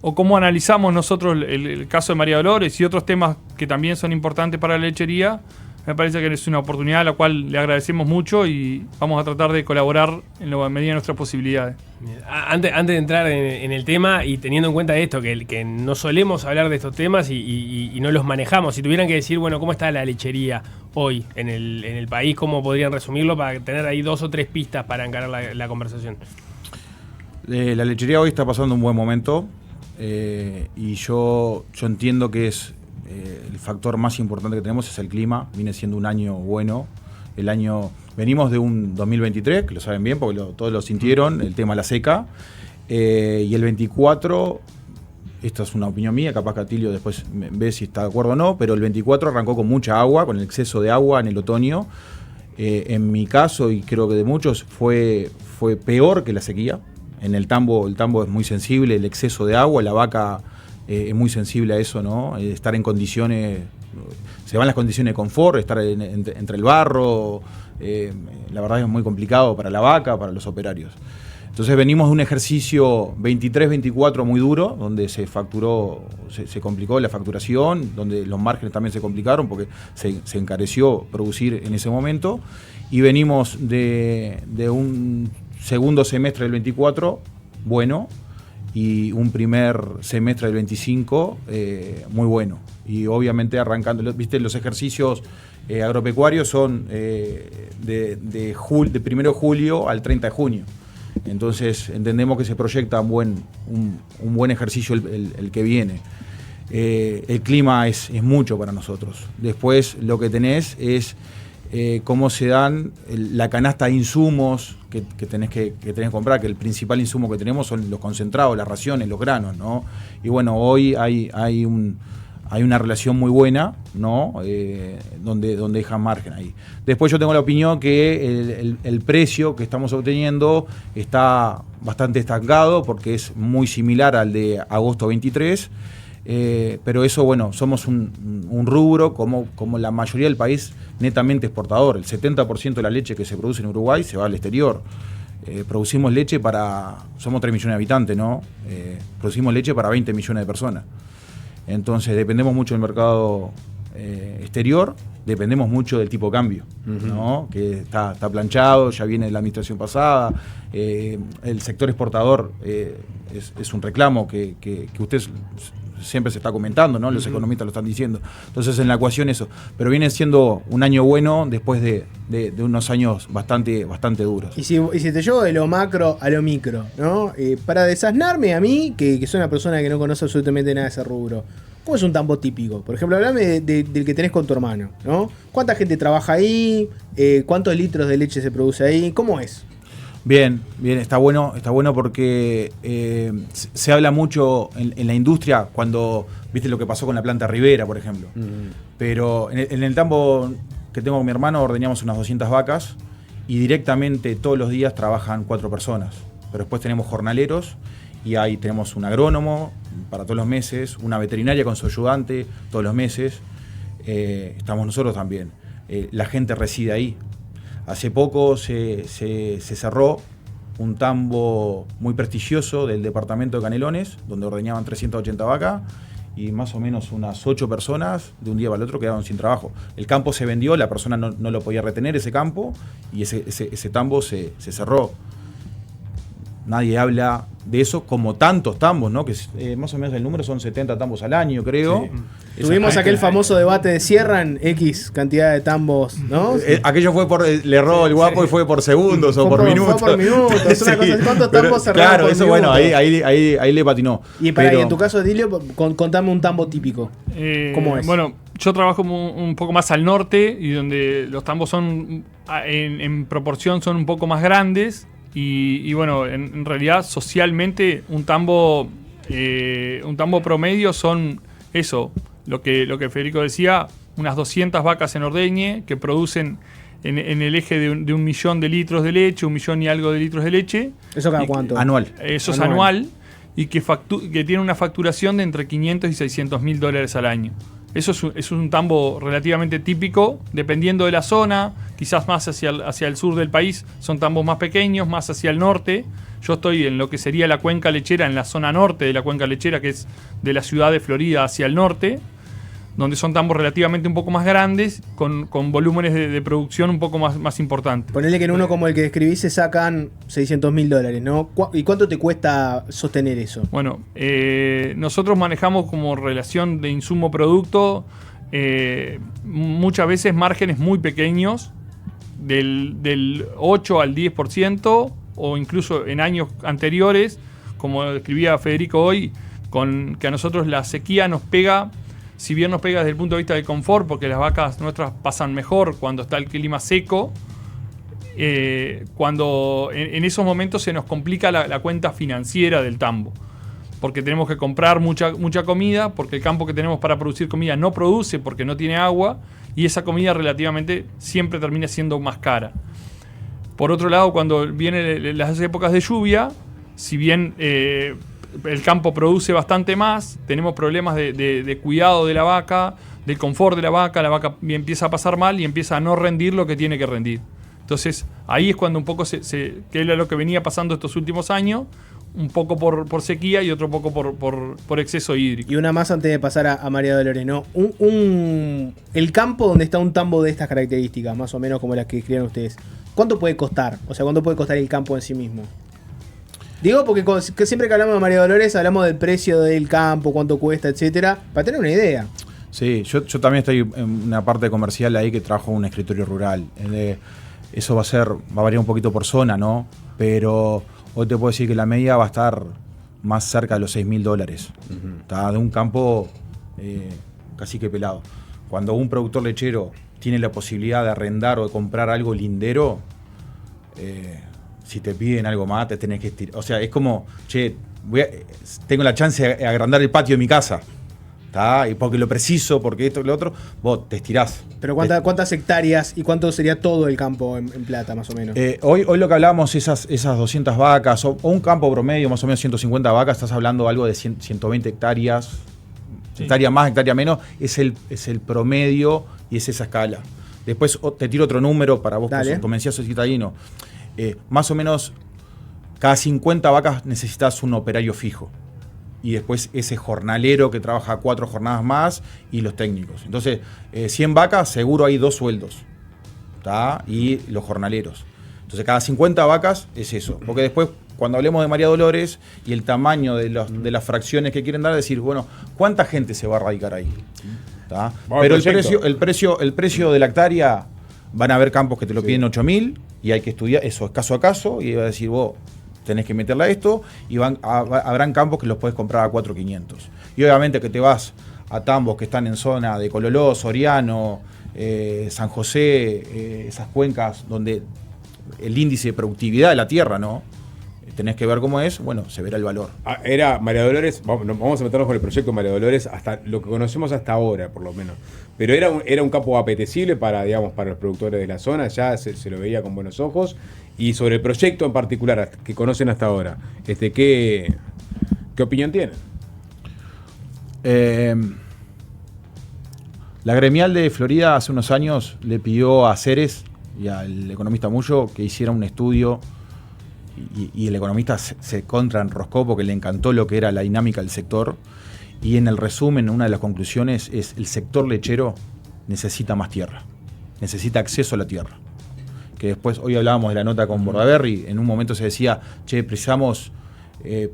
o cómo analizamos nosotros el caso de María Dolores y otros temas que también son importantes para la lechería, me parece que es una oportunidad a la cual le agradecemos mucho y vamos a tratar de colaborar en la medida de nuestras posibilidades. Antes de entrar en el tema y teniendo en cuenta esto, que no solemos hablar de estos temas y no los manejamos, si tuvieran que decir, bueno, ¿cómo está la lechería hoy en el país? ¿Cómo podrían resumirlo para tener ahí 2 o 3 pistas para encarar la conversación? La lechería hoy está pasando un buen momento y yo entiendo que es el factor más importante que tenemos es el clima. Viene siendo un año bueno. Venimos de un 2023, que lo saben bien porque todos lo sintieron, el tema de la seca. Y el 24, esto es una opinión mía, capaz que Atilio después ve si está de acuerdo o no, pero el 24 arrancó con mucha agua, con el exceso de agua en el otoño. En mi caso, y creo que de muchos, fue peor que la sequía. En el tambo es muy sensible, el exceso de agua, la vaca es muy sensible a eso, ¿no? Estar en condiciones, se van las condiciones de confort, estar entre el barro, la verdad es muy complicado para la vaca, para los operarios. Entonces venimos de un ejercicio 23-24 muy duro, donde se complicó la facturación, donde los márgenes también se complicaron porque se encareció producir en ese momento, y venimos de un segundo semestre del 24 bueno, y un primer semestre del 25 muy bueno. Y obviamente arrancando, viste, los ejercicios agropecuarios son de 1 de julio al 30 de junio. Entonces entendemos que se proyecta un buen ejercicio el que viene. El clima es mucho para nosotros. Después lo que tenés es cómo se dan la canasta de insumos que tenés que comprar, que el principal insumo que tenemos son los concentrados, las raciones, los granos, ¿no? Y bueno, hoy hay una relación muy buena, ¿no? Donde deja margen ahí. Después yo tengo la opinión que el precio que estamos obteniendo está bastante estancado porque es muy similar al de agosto 23. Pero eso, bueno, somos un rubro como la mayoría del país netamente exportador. El 70% de la leche que se produce en Uruguay se va al exterior. Producimos leche somos 3 millones de habitantes, ¿no? Producimos leche para 20 millones de personas. Entonces dependemos mucho del mercado exterior, dependemos mucho del tipo de cambio, ¿no? Que está planchado, ya viene de la administración pasada. El sector exportador es un reclamo que usted siempre se está comentando, ¿no? Los economistas lo están diciendo. Entonces en la ecuación eso. Pero viene siendo un año bueno después de unos años bastante duros. Y si te llevo de lo macro a lo micro, ¿no? Para desasnarme a mí, que soy una persona que no conoce absolutamente nada de ese rubro, ¿cómo es un tambo típico? Por ejemplo, hablame del que tenés con tu hermano, ¿no? ¿Cuánta gente trabaja ahí? ¿Cuántos litros de leche se produce ahí? ¿Cómo es? Bien, está bueno porque se habla mucho en la industria cuando, viste lo que pasó con la planta Rivera, por ejemplo. Pero en el tambo que tengo con mi hermano ordeñamos unas 200 vacas y directamente todos los días trabajan 4 personas. Pero después tenemos jornaleros y ahí tenemos un agrónomo para todos los meses, una veterinaria con su ayudante todos los meses. Estamos nosotros también. La gente reside ahí. Hace poco se cerró un tambo muy prestigioso del departamento de Canelones, donde ordeñaban 380 vacas, y más o menos unas 8 personas de un día para el otro quedaron sin trabajo. El campo se vendió, la persona no lo podía retener, ese campo, y ese tambo se cerró. Nadie habla de eso como tantos tambos, ¿no? Que más o menos el número son 70 tambos al año, creo. Sí. Tuvimos aquel famoso debate de cierran X cantidad de tambos, ¿no? Aquello fue le erró el guapo y fue por segundos o por minutos. Fue por minutos, es una cosa. ¿Cuántos tambos cerraron? Claro, por eso minuto? bueno, ahí le patinó. Y en tu caso, Edilio, contame un tambo típico. ¿Cómo es? Bueno, yo trabajo un poco más al norte y donde los tambos son, en proporción, son un poco más grandes. Y bueno, en realidad socialmente un tambo promedio son eso, lo que Federico decía, unas 200 vacas en ordeñe que producen en el eje de 1 millón de litros de leche, 1 millón y algo de litros de leche. ¿Eso cada cuánto? Anual. Eso es anual y que tiene una facturación de entre 500 y 600 mil dólares al año. Eso es un tambo relativamente típico, dependiendo de la zona, quizás más hacia el sur del país son tambos más pequeños, más hacia el norte. Yo estoy en lo que sería la cuenca lechera, en la zona norte de la cuenca lechera, que es de la ciudad de Florida hacia el norte, donde son tambos relativamente un poco más grandes, con volúmenes de producción un poco más importantes. Ponele que en uno como el que describís se sacan 600 mil dólares, ¿no? ¿Y cuánto te cuesta sostener eso? Bueno, nosotros manejamos como relación de insumo-producto muchas veces márgenes muy pequeños, del 8 al 10%, o incluso en años anteriores, como describía Federico hoy, que a nosotros la sequía nos pega. Si bien nos pega desde el punto de vista del confort, porque las vacas nuestras pasan mejor cuando está el clima seco, cuando en esos momentos se nos complica la cuenta financiera del tambo, porque tenemos que comprar mucha comida, porque el campo que tenemos para producir comida no produce porque no tiene agua, y esa comida relativamente siempre termina siendo más cara. Por otro lado, cuando vienen las épocas de lluvia, si bien el campo produce bastante más, tenemos problemas de cuidado de la vaca, del confort de la vaca empieza a pasar mal y empieza a no rendir lo que tiene que rendir. Entonces ahí es cuando un poco que era lo que venía pasando estos últimos años, un poco por sequía y otro poco por exceso hídrico. Y una más antes de pasar a María Dolores, ¿no? El campo donde está un tambo de estas características, más o menos como las que escribieron ustedes, ¿cuánto puede costar? O sea, ¿cuánto puede costar el campo en sí mismo? Digo porque siempre que hablamos de María Dolores hablamos del precio del campo, cuánto cuesta, etcétera, para tener una idea. Sí, yo también estoy en una parte comercial ahí que trabajo en un escritorio rural. Eso va a variar un poquito por zona, ¿no? Pero hoy te puedo decir que la media va a estar más cerca de los $6.000. Está de un campo casi que pelado. Cuando un productor lechero tiene la posibilidad de arrendar o de comprar algo lindero, si te piden algo más, te tenés que estirar. O sea, es como, tengo la chance de agrandar el patio de mi casa. ¿Tá? Y porque lo preciso, porque esto y lo otro, vos te estirás. Pero ¿cuántas hectáreas y cuánto sería todo el campo en plata, más o menos? Hoy lo que hablábamos, esas 200 vacas, o un campo promedio, más o menos 150 vacas, estás hablando de algo de 120 hectáreas, sí. Hectárea más, hectárea menos, es el promedio y es esa escala. Después te tiro otro número para vos, como decías, citadino. Más o menos, cada 50 vacas necesitas un operario fijo. Y después ese jornalero que trabaja 4 jornadas más y los técnicos. Entonces, 100 vacas, seguro hay 2 sueldos. ¿Tá? Y los jornaleros. Entonces, cada 50 vacas es eso. Porque después, cuando hablemos de María Dolores y el tamaño de las fracciones que quieren dar, decir, bueno, ¿cuánta gente se va a radicar ahí? ¿Tá? Pero el precio de la hectárea, van a haber campos que te lo piden 8.000 y hay que estudiar, eso es caso a caso, y va a decir, vos tenés que meterle a esto, y habrán campos que los puedes comprar a 4.500. Y obviamente que te vas a tambos que están en zona de Cololó, Soriano, San José, esas cuencas donde el índice de productividad de la tierra, ¿no? Tenés que ver cómo es, bueno, se verá el valor. Era María Dolores, vamos a meternos con el proyecto María Dolores hasta lo que conocemos hasta ahora, por lo menos. Pero era un campo apetecible para los productores de la zona, ya se lo veía con buenos ojos. Y sobre el proyecto en particular que conocen hasta ahora, ¿qué opinión tienen? La gremial de Florida hace unos años le pidió a Ceres y al economista Mullo que hiciera un estudio y el economista se contraenroscó porque le encantó lo que era la dinámica del sector. Y en el resumen, una de las conclusiones es: el sector lechero necesita más tierra, necesita acceso a la tierra. Que después, hoy hablábamos de la nota con Bordaberry, en un momento se decía, precisamos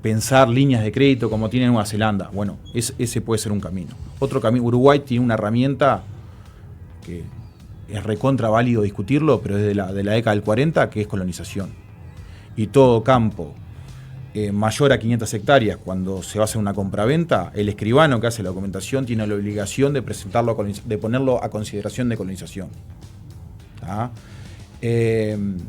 pensar líneas de crédito como tiene Nueva Zelanda. Bueno, ese puede ser un camino. Otro camino, Uruguay tiene una herramienta que es recontra válido discutirlo, pero es de la década del 40, que es colonización. Y todo campo mayor a 500 hectáreas, cuando se va a hacer una compraventa, el escribano que hace la documentación tiene la obligación de presentarlo, de ponerlo a consideración de colonización. ¿Tá? En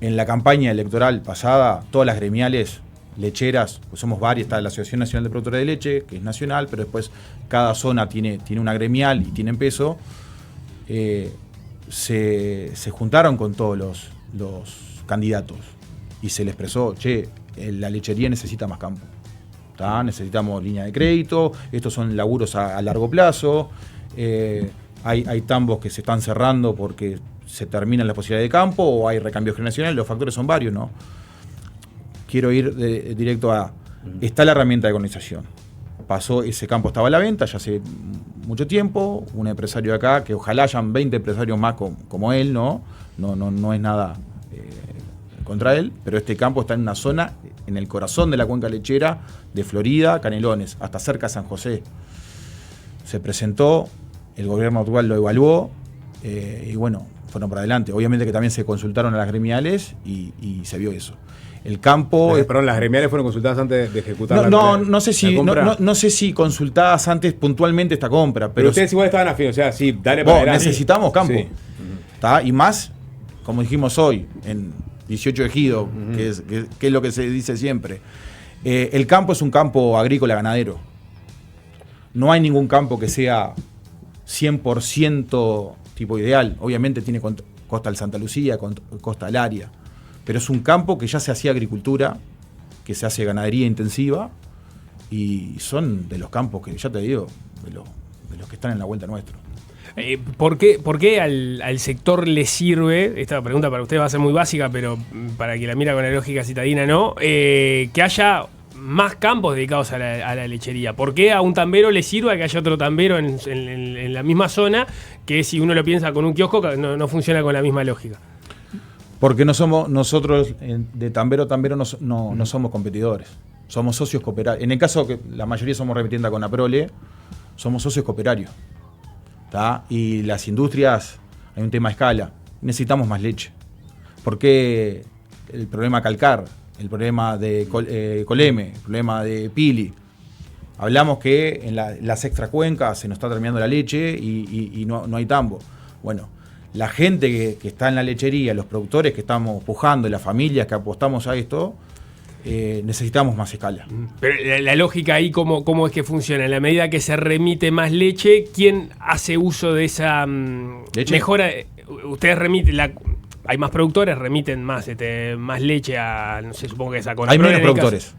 la campaña electoral pasada, todas las gremiales lecheras, pues somos varias, está la Asociación Nacional de Productores de Leche, que es nacional, pero después cada zona tiene una gremial y tienen peso, se juntaron con todos los candidatos y se les expresó, la lechería necesita más campo, ¿tá? Necesitamos línea de crédito, estos son laburos a largo plazo, hay tambos que se están cerrando porque se terminan las posibilidades de campo o hay recambios generacionales, los factores son varios, ¿no? Quiero ir directo a... Está la herramienta de colonización. Pasó, ese campo estaba a la venta ya hace mucho tiempo, un empresario de acá, que ojalá hayan 20 empresarios más como él, ¿no? No es nada contra él, pero este campo está en una zona, en el corazón de la cuenca lechera de Florida, Canelones, hasta cerca de San José. Se presentó, el gobierno actual lo evaluó, y bueno, fueron para adelante. Obviamente que también se consultaron a las gremiales y se vio eso. El campo... Perdón, las gremiales fueron consultadas antes de ejecutar no sé si consultadas antes puntualmente esta compra. Pero ustedes igual estaban afines, o sea, sí, dale para adelante. Necesitamos campo. Sí. ¿Tá? Y más, como dijimos hoy, en 18 ejidos, que es lo que se dice siempre. El campo es un campo agrícola ganadero. No hay ningún campo que sea 100% tipo ideal. Obviamente tiene costa del Santa Lucía, costa del área. Pero es un campo que ya se hacía agricultura, que se hace ganadería intensiva, y son de los campos que, ya te digo, de los que están en la vuelta nuestro. ¿Por qué al sector le sirve, esta pregunta para usted va a ser muy básica, pero para quien la mira con la lógica citadina no, que haya más campos dedicados a la lechería? ¿Por qué a un tambero le sirve que haya otro tambero en la misma zona, que si uno lo piensa con un kiosco no funciona con la misma lógica? Porque nosotros de tambero a tambero no somos competidores, somos socios cooperarios. En el caso que la mayoría somos repitienda con Aprole, somos socios cooperarios. ¿Tá? Y las industrias, hay un tema a escala, necesitamos más leche. Porque el problema Calcar, el problema de Coleme, el problema de Pili, hablamos que en las extracuencas se nos está terminando la leche y no hay tambo. Bueno, la gente que está en la lechería, los productores que estamos pujando, las familias que apostamos a esto, necesitamos más escala. Pero la lógica ahí, ¿cómo es que funciona? En la medida que se remite más leche, ¿quién hace uso de esa mejora? Ustedes remiten, hay más productores, remiten más leche a, no sé, supongo que esa con hay menos productores.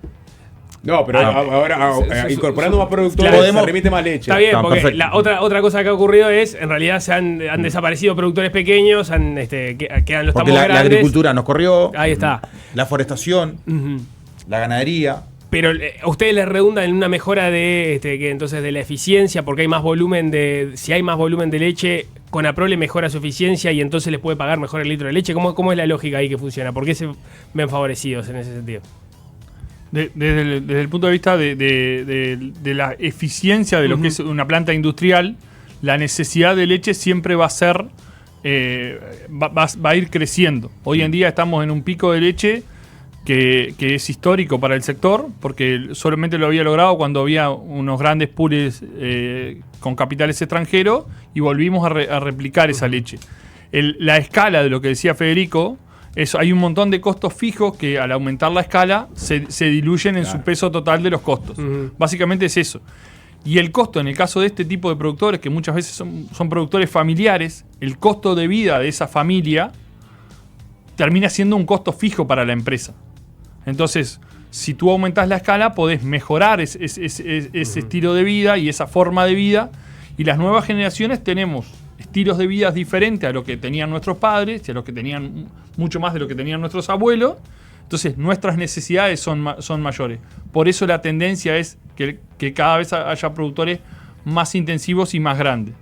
No, pero ahora incorporando más productores se remite más leche. Está bien, porque la otra cosa que ha ocurrido es, en realidad se han desaparecido productores pequeños, quedan los tambos grandes. La agricultura nos corrió. Ahí está. La forestación, la ganadería. Pero a ustedes les redunda en una mejora de la eficiencia, porque hay más volumen si hay más volumen de leche, con Aprole mejora su eficiencia y entonces les puede pagar mejor el litro de leche. ¿Cómo es la lógica ahí que funciona? ¿Por qué se ven favorecidos en ese sentido? Desde el punto de vista de la eficiencia de lo que es una planta industrial, la necesidad de leche siempre va a ser va a ir creciendo. Hoy en día estamos en un pico de leche que es histórico para el sector, porque solamente lo había logrado cuando había unos grandes pools con capitales extranjeros y volvimos a replicar esa leche. La escala de lo que decía Federico, hay un montón de costos fijos que al aumentar la escala se diluyen en su peso total de los costos. Básicamente es eso. Y el costo, en el caso de este tipo de productores, que muchas veces son productores familiares, el costo de vida de esa familia termina siendo un costo fijo para la empresa. Entonces, si tú aumentás la escala, podés mejorar ese estilo de vida y esa forma de vida. Y las nuevas generaciones tenemos estilos de vida diferentes a lo que tenían nuestros padres y a los que tenían mucho más de lo que tenían nuestros abuelos. Entonces nuestras necesidades son mayores. Por eso la tendencia es que cada vez haya productores más intensivos y más grandes.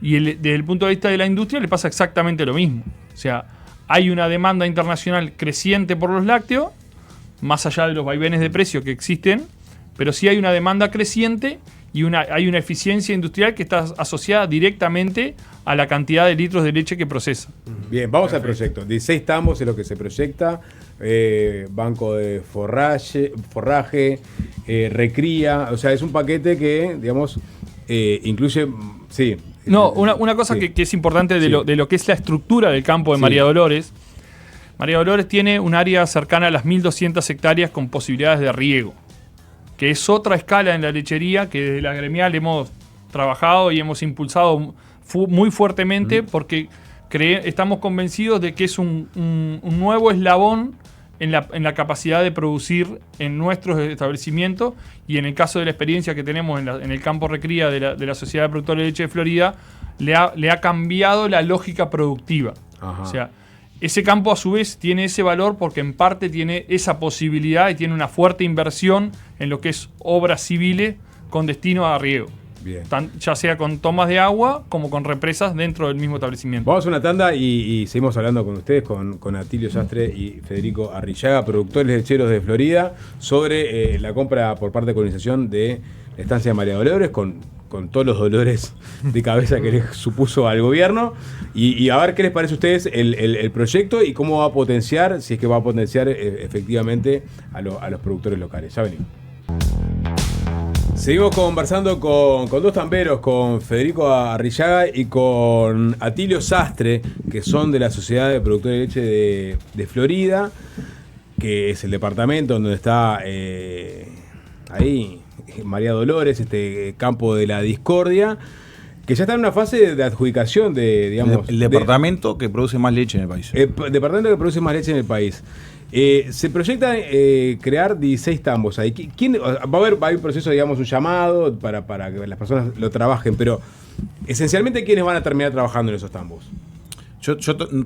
Y desde el punto de vista de la industria le pasa exactamente lo mismo. O sea, hay una demanda internacional creciente por los lácteos, más allá de los vaivenes de precio que existen, pero sí hay una demanda creciente y hay una eficiencia industrial que está asociada directamente a la cantidad de litros de leche que procesa. Bien, vamos al proyecto. 16 tambos es lo que se proyecta. Banco de forraje, recría. O sea, es un paquete que, digamos, incluye... Sí. No, una cosa sí. que es importante de lo que es la estructura del campo de María Dolores. María Dolores tiene un área cercana a las 1.200 hectáreas con posibilidades de riego, que es otra escala en la lechería que desde la gremial hemos trabajado y hemos impulsado muy fuertemente porque estamos convencidos de que es un nuevo eslabón en la capacidad de producir en nuestros establecimientos, y en el caso de la experiencia que tenemos en el campo recría de la Sociedad de Productores de Leche de Florida, le ha cambiado la lógica productiva. Ajá. O sea, ese campo a su vez tiene ese valor porque en parte tiene esa posibilidad y tiene una fuerte inversión en lo que es obras civiles con destino a riego. Bien. Ya sea con tomas de agua como con represas dentro del mismo establecimiento. Vamos a una tanda y seguimos hablando con ustedes, con Atilio Sastre y Federico Arrillaga, productores lecheros de Florida, sobre la compra por parte de colonización de la estancia de María Dolores, con todos los dolores de cabeza que les supuso al gobierno, y a ver qué les parece a ustedes el proyecto y cómo va a potenciar, si es que va a potenciar efectivamente a los productores locales. Ya venimos. Seguimos conversando con dos tamberos, con Federico Arrillaga y con Atilio Sastre, que son de la Sociedad de Productores de Leche de Florida, que es el departamento donde está ahí María Dolores, este campo de la discordia, que ya está en una fase de adjudicación de, digamos... El departamento que produce más leche en el país. El departamento que produce más leche en el país. Se proyecta crear 16 tambos ahí. Va a haber un proceso, digamos, un llamado para que las personas lo trabajen, pero esencialmente, ¿quiénes van a terminar trabajando en esos tambos?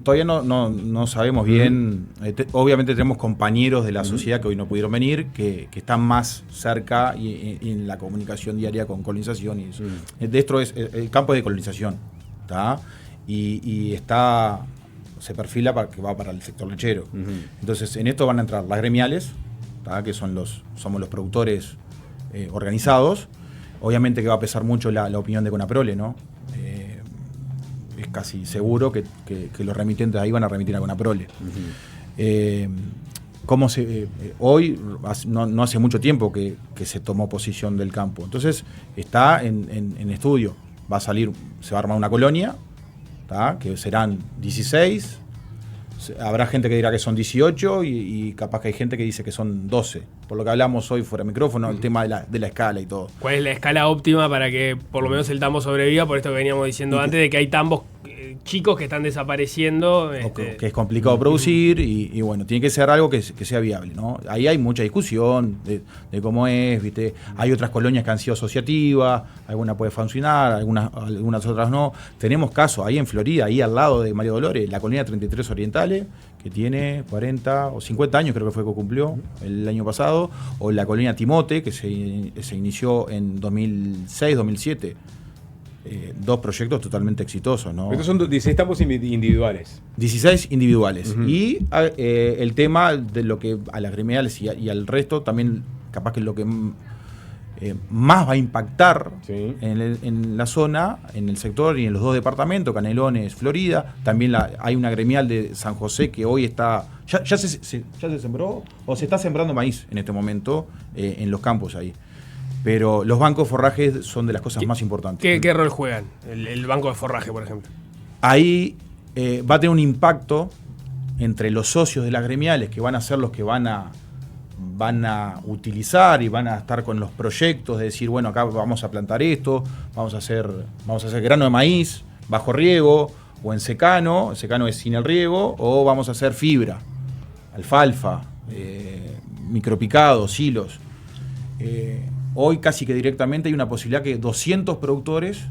Todavía no sabemos bien. Obviamente tenemos compañeros de la sociedad que hoy no pudieron venir, que están más cerca y en la comunicación diaria con colonización. De esto es el campo de colonización, ¿tá? Y está... se perfila para que va para el sector lechero. Entonces, en esto van a entrar las gremiales, ¿tá? Que somos los productores organizados. Obviamente que va a pesar mucho la opinión de Conaprole, ¿no? Es casi seguro que los remitentes ahí van a remitir a Conaprole. Hoy, no hace mucho tiempo que se tomó posición del campo. Entonces, está en estudio. Se va a armar una colonia, ¿tá? Que serán 16, habrá gente que dirá que son 18 y capaz que hay gente que dice que son 12, por lo que hablamos hoy fuera de micrófono, el tema de la escala y todo. ¿Cuál es la escala óptima para que por lo menos el tambo sobreviva? Por esto que veníamos diciendo antes, de que hay tambos chicos que están desapareciendo. Que es complicado producir y bueno, tiene que ser algo que sea viable, ¿no? Ahí hay mucha discusión de cómo es, ¿viste? Hay otras colonias que han sido asociativas, alguna puede funcionar, algunas otras no. Tenemos casos ahí en Florida, ahí al lado de María Dolores, la colonia 33 Orientales, que tiene 40 o 50 años, creo que fue que cumplió el año pasado, o la colonia Timote, que se inició en 2006-2007. Dos proyectos totalmente exitosos, ¿no? Estos son 16 tambos individuales. 16 individuales. Y el tema de lo que a las gremiales y al resto también, capaz que lo que más va a impactar en la zona, en el sector y en los dos departamentos, Canelones, Florida. También hay una gremial de San José que hoy está... Ya se sembró o se está sembrando maíz en este momento en los campos ahí. Pero los bancos de forraje son de las cosas más importantes. ¿Qué rol juegan el banco de forraje, por ejemplo? Ahí va a tener un impacto entre los socios de las gremiales, que van a ser los que van a utilizar y van a estar con los proyectos de decir, bueno, acá vamos a plantar esto, vamos a hacer grano de maíz bajo riego o en secano es sin el riego, o vamos a hacer fibra, alfalfa, micropicado, silos. Hoy casi que directamente hay una posibilidad que 200 productores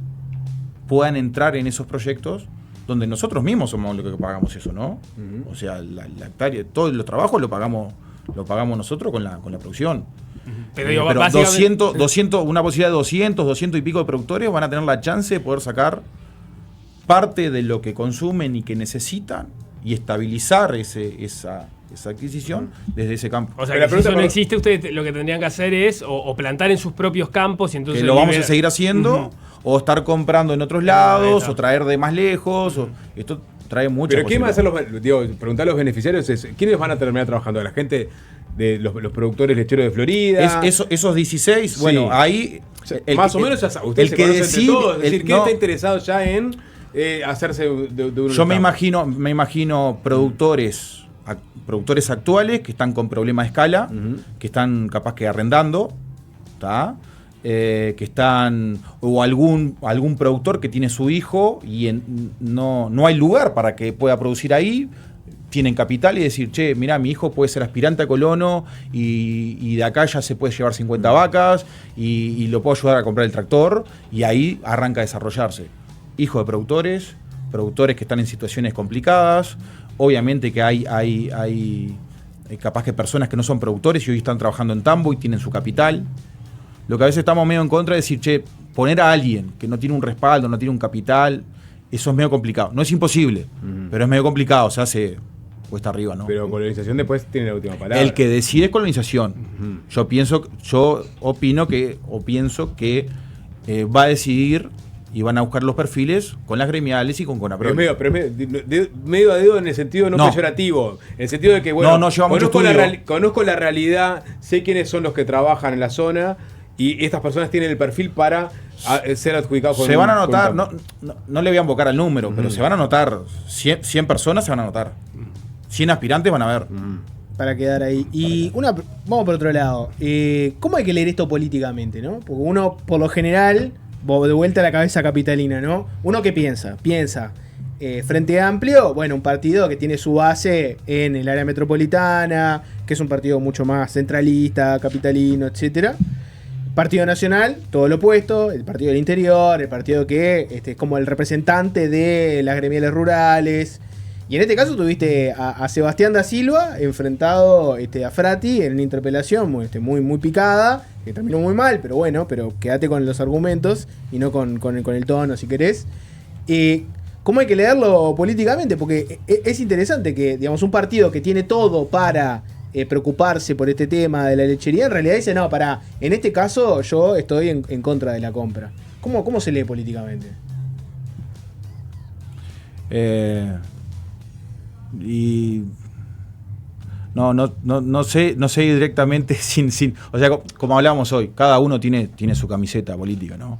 puedan entrar en esos proyectos, donde nosotros mismos somos los que pagamos eso, ¿no? O sea, la hectárea, todos los trabajos lo pagamos lo pagamos nosotros con la producción. Pero, digo, pero básicamente- 200, una posibilidad de 200 y pico de productores van a tener la chance de poder sacar parte de lo que consumen y que necesitan y estabilizar esa adquisición desde ese campo. O sea, que si eso no existe, ustedes lo que tendrían que hacer es o plantar en sus propios campos y entonces... Que lo vamos a seguir haciendo, o estar comprando en otros lados, o traer de más lejos, o esto trae mucho. Pero ¿quién van a ser preguntar a los beneficiarios es, ¿quiénes van a terminar trabajando? ¿La gente de los productores lecheros de Florida? Esos 16, bueno, ahí... Más o menos ustedes se conocen entre todos. Es decir, ¿quién está interesado ya en hacerse de un... Yo me imagino productores actuales que están con problemas de escala, que están capaz que arrendando, ¿tá? Que están, o algún productor que tiene su hijo y no hay lugar para que pueda producir ahí, tienen capital y decir, che, mirá, mi hijo puede ser aspirante a colono y de acá ya se puede llevar 50 vacas y lo puedo ayudar a comprar el tractor, y ahí arranca a desarrollarse. Hijo de productores que están en situaciones complicadas. Obviamente que hay capaz que personas que no son productores y hoy están trabajando en tambo y tienen su capital. Lo que a veces estamos medio en contra es decir, che, poner a alguien que no tiene un respaldo, no tiene un capital, eso es medio complicado. No es imposible, pero es medio complicado, o sea, se cuesta arriba, ¿no? Pero colonización después tiene la última palabra. El que decide es colonización. Yo opino que va a decidir y van a buscar los perfiles con las gremiales y con Conaprol. Pero medio a dedo en el sentido no peyorativo. En el sentido de que, bueno, conozco la realidad, sé quiénes son los que trabajan en la zona y estas personas tienen el perfil para ser adjudicados con se van a anotar, no le voy a invocar al número, pero se van a anotar 100 personas, se van a anotar. 100 aspirantes van a ver. Para quedar ahí. Y vamos por otro lado. ¿Cómo hay que leer esto políticamente, no? Porque uno, por lo general, de vuelta a la cabeza capitalina, ¿no? ¿Uno qué piensa? Frente Amplio, bueno, un partido que tiene su base en el área metropolitana, que es un partido mucho más centralista, capitalino, etcétera. Partido Nacional, todo lo opuesto, el partido del interior, el partido que es como el representante de las gremiales rurales. Y en este caso tuviste a Sebastián da Silva enfrentado a Frati en una interpelación muy picada, que terminó muy mal, pero bueno, pero quédate con los argumentos y no con el tono, si querés. ¿Cómo hay que leerlo políticamente? Porque es interesante que, digamos, un partido que tiene todo para preocuparse por este tema de la lechería, en realidad dice, no, en este caso yo estoy en contra de la compra. ¿Cómo se lee políticamente? Y no sé directamente sin o sea, como hablábamos hoy, cada uno tiene su camiseta política, ¿no?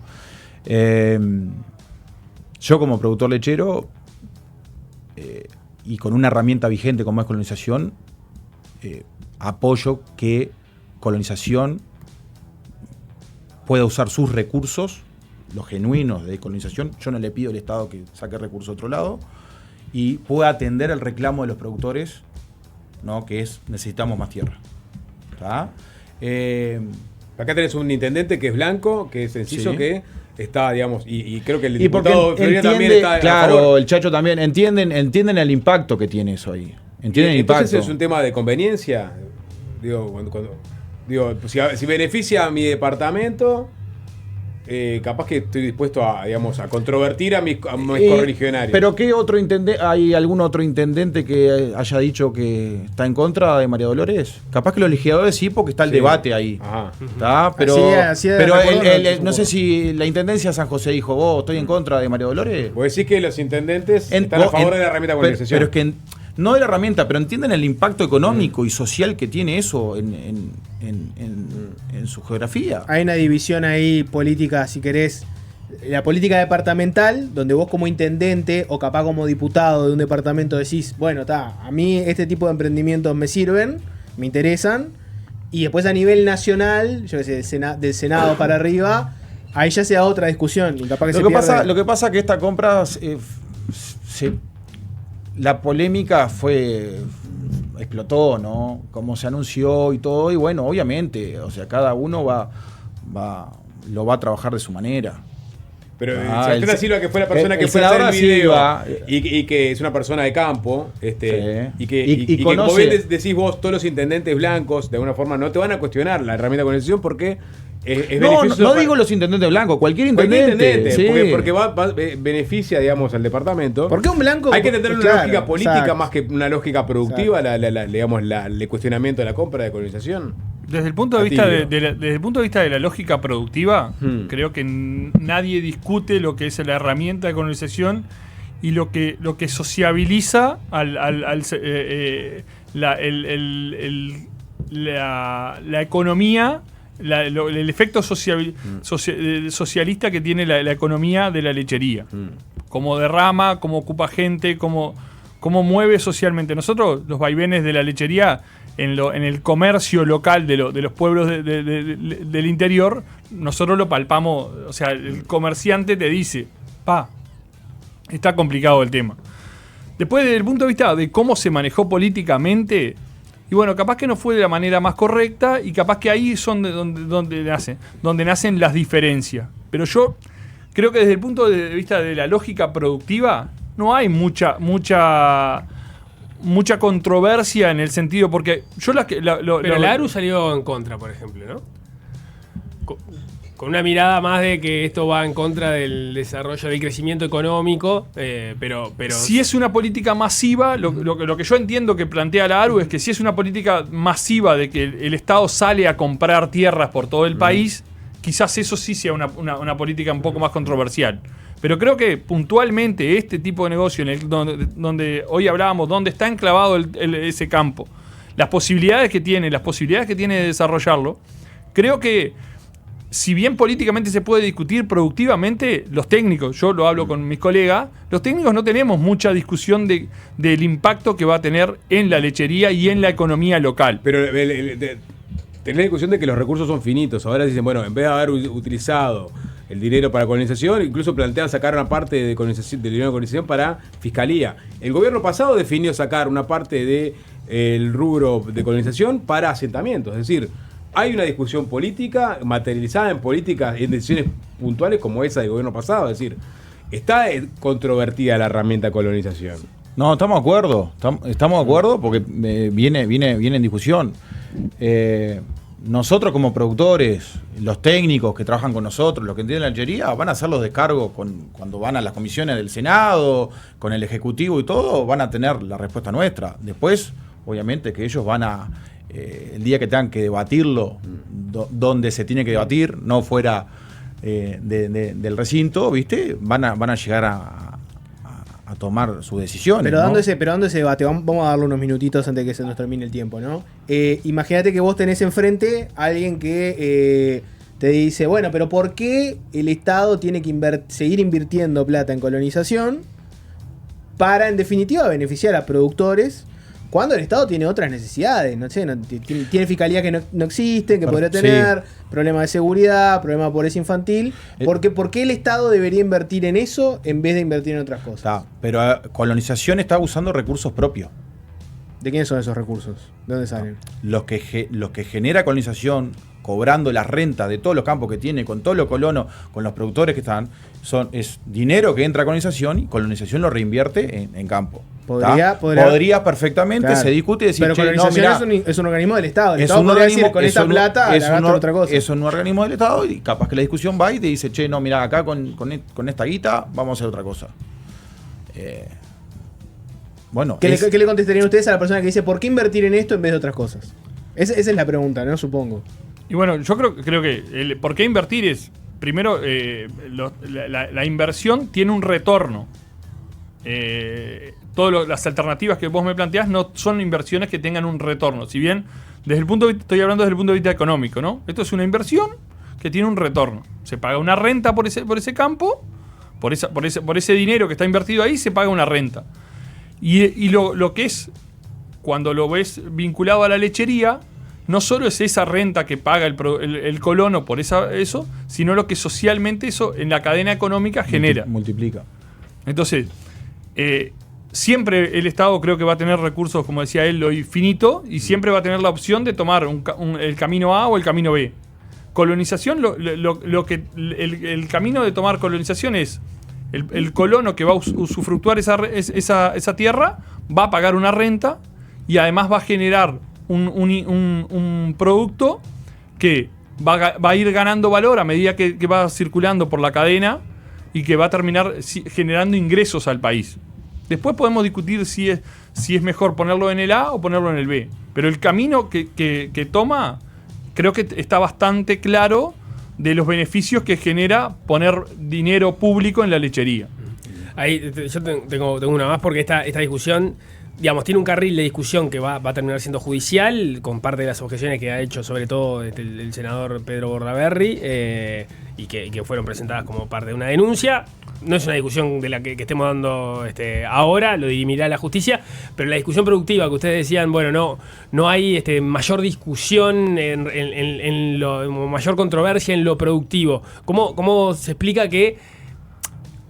Yo como productor lechero y con una herramienta vigente como es colonización, apoyo que colonización pueda usar sus recursos, los genuinos de colonización. Yo no le pido al Estado que saque recursos a otro lado, y pueda atender el reclamo de los productores, ¿no? Que es, necesitamos más tierra. ¿Tá? Acá tenés un intendente que es blanco, que es sencillo, Sí. que está, digamos, y creo que el Y porque diputado Florida también está a claro, favor. el Chacho también, entienden el impacto que tiene eso ahí. Entienden el impacto. Entonces es un tema de conveniencia. Digo, si beneficia a mi departamento, capaz que estoy dispuesto a controvertir a mis correligionarios. Pero ¿qué otro intendente? ¿Hay algún otro intendente que haya dicho que está en contra de María Dolores? Capaz que los legisladores sí, porque está el debate ahí. ¿Tá? Pero, no sé si la intendencia de San José dijo, vos estoy en contra de María Dolores. Vos decís que los intendentes están a favor de la herramienta de colonización. Pero es que no de la herramienta, pero entienden el impacto económico y social que tiene eso en su geografía. Hay una división ahí política, si querés, la política departamental, donde vos como intendente o capaz como diputado de un departamento decís, bueno, a mí este tipo de emprendimientos me sirven, me interesan, y después a nivel nacional, yo qué sé, del Senado para arriba, ahí ya sea otra discusión. Y capaz que lo que pasa es que esta compra la polémica explotó, ¿no? Como se anunció y todo, y bueno, obviamente, o sea, cada uno lo va a trabajar de su manera. Pero Sebastián da Silva, que fue la persona que fue a hacer el video y que es una persona de campo, y que como bien decís vos, todos los intendentes blancos de alguna forma no te van a cuestionar la herramienta de colonización porque es beneficioso. No digo los intendentes blancos, cualquier intendente. Sí. Porque beneficia, digamos, al departamento. ¿Por qué un blanco? Hay que tener una lógica política más que una lógica productiva, digamos, el cuestionamiento de la compra de colonización. Desde el punto de vista desde el punto de vista de la lógica productiva, creo que nadie discute lo que es la herramienta de colonización y lo que sociabiliza la economía, el efecto socialista que tiene la economía de la lechería. Cómo derrama, cómo ocupa gente, cómo mueve socialmente. Nosotros, los vaivenes de la lechería, en el comercio local de los pueblos del interior, nosotros lo palpamos. O sea, el comerciante te dice, está complicado el tema. Después, desde el punto de vista de cómo se manejó políticamente, y bueno, capaz que no fue de la manera más correcta, y capaz que ahí son donde nacen las diferencias. Pero yo creo que desde el punto de vista de la lógica productiva, no hay mucha controversia en el sentido, porque yo pero la ARU salió en contra, por ejemplo, ¿no? Con una mirada más de que esto va en contra del desarrollo, del crecimiento económico, pero si es una política masiva, lo que yo entiendo que plantea la ARU es que si es una política masiva de que el Estado sale a comprar tierras por todo el país, quizás eso sí sea una política un poco más controversial. Pero creo que puntualmente este tipo de negocio, donde hoy hablábamos, donde está enclavado ese campo, las posibilidades que tiene de desarrollarlo, creo que si bien políticamente se puede discutir productivamente, los técnicos, yo lo hablo con mis colegas, los técnicos no tenemos mucha discusión del impacto que va a tener en la lechería y en la economía local. Pero tenés la discusión de que los recursos son finitos. Ahora dicen, bueno, en vez de haber utilizado el dinero para colonización, incluso plantean sacar una parte del dinero de colonización para fiscalía. El gobierno pasado definió sacar una parte del rubro de colonización para asentamientos. Es decir, hay una discusión política materializada en políticas, en decisiones puntuales como esa del gobierno pasado. Es decir, está controvertida la herramienta colonización. No, estamos de acuerdo. Estamos de acuerdo porque viene en discusión. Nosotros como productores, los técnicos que trabajan con nosotros, los que entienden la lechería, van a hacer los descargos cuando van a las comisiones del Senado, con el Ejecutivo y todo, van a tener la respuesta nuestra. Después, obviamente, que ellos van a, el día que tengan que debatirlo, donde se tiene que debatir, no fuera del recinto, ¿viste? Van a llegar a tomar sus decisiones. Pero dando ese debate, vamos a darle unos minutitos antes de que se nos termine el tiempo, ¿no? Imagínate que vos tenés enfrente a alguien que te dice, bueno, pero ¿por qué el Estado tiene que seguir invirtiendo plata en colonización para, en definitiva, beneficiar a productores cuando el Estado tiene otras necesidades? No sé, tiene fiscalía que no existen, que podría tener, problemas de seguridad, problemas de pobreza infantil. ¿Por qué el Estado debería invertir en eso en vez de invertir en otras cosas? Pero colonización está usando recursos propios. ¿De quiénes son esos recursos? ¿De dónde salen? Los que genera colonización, cobrando las rentas de todos los campos que tiene, con todos los colonos, con los productores que están, es dinero que entra a colonización y colonización lo reinvierte en campo. Podría perfectamente, claro. Se discute y decir, pero colonización es un organismo del Estado. El Estado podría decir, con esta plata gasto otra cosa. Es un organismo del Estado y capaz que la discusión va y te dice, che, no, mira, acá con esta guita vamos a hacer otra cosa. Bueno, ¿Qué le contestarían ustedes a la persona que dice, ¿por qué invertir en esto en vez de otras cosas? Esa es la pregunta, ¿no? Supongo. Y bueno, yo creo que por qué invertir es, primero, la inversión tiene un retorno. Todas las alternativas que vos me planteás no son inversiones que tengan un retorno. Si bien, estoy hablando desde el punto de vista económico, ¿no? Esto es una inversión que tiene un retorno. Se paga una renta por ese campo, por ese dinero que está invertido ahí, se paga una renta. Y lo que es, cuando lo ves vinculado a la lechería, no solo es esa renta que paga el colono por eso, sino lo que socialmente eso en la cadena económica genera. Multiplica. Entonces, siempre el Estado creo que va a tener recursos, como decía él, lo infinito, y siempre va a tener la opción de tomar el camino A o el camino B. colonización, el camino de tomar colonización es el colono que va a usufructuar esa tierra, va a pagar una renta y además va a generar un producto que va a ir ganando valor a medida que va circulando por la cadena y que va a terminar generando ingresos al país. Después podemos discutir si es mejor ponerlo en el A o ponerlo en el B. Pero el camino que toma, creo que está bastante claro de los beneficios que genera poner dinero público en la lechería. Ahí yo tengo una más porque esta discusión, digamos, tiene un carril de discusión que va a terminar siendo judicial, con parte de las objeciones que ha hecho sobre todo el senador Pedro Bordaberry, y que fueron presentadas como parte de una denuncia. No es una discusión de la que estemos dando ahora, lo dirimirá la justicia, pero la discusión productiva que ustedes decían, bueno, no hay mayor discusión, mayor controversia en lo productivo. ¿Cómo se explica que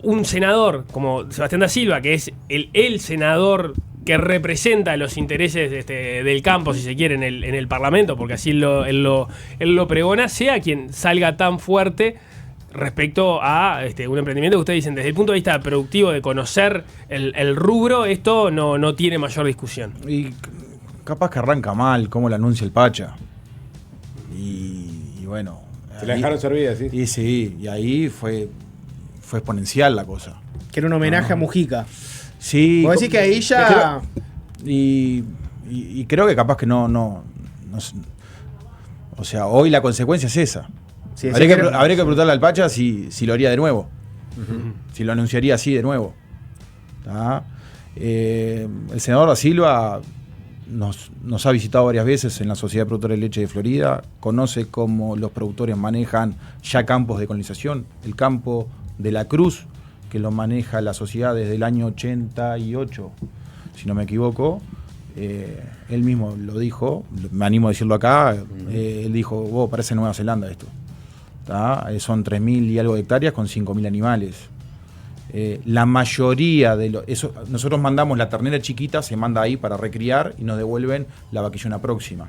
un senador como Sebastián da Silva, que es el senador que representa los intereses del campo, si se quiere, en el Parlamento, porque así él lo pregona, sea quien salga tan fuerte respecto a un emprendimiento que ustedes dicen, desde el punto de vista productivo, de conocer el rubro, esto no tiene mayor discusión? Y capaz que arranca mal, como lo anuncia el Pacha. Y bueno. Se la dejaron servida, ¿sí? Y sí, y ahí fue exponencial la cosa. Que era un homenaje a Mujica. Sí. Vos decís que ahí ya... Y creo que capaz que no. O sea, hoy la consecuencia es esa. Sí, habría que preguntarle al Pacha si lo haría de nuevo. Uh-huh. Si lo anunciaría así de nuevo. El senador da Silva nos ha visitado varias veces en la Sociedad de Productores de Leche de Florida. Conoce cómo los productores manejan ya campos de colonización. El campo de la Cruz, que lo maneja la sociedad desde el año 88, si no me equivoco. Él mismo lo dijo, me animo a decirlo acá. Él dijo, parece Nueva Zelanda esto. Son 3.000 y algo de hectáreas con 5.000 animales. La mayoría de eso, nosotros mandamos la ternera chiquita, se manda ahí para recriar y nos devuelven la vaquillona próxima.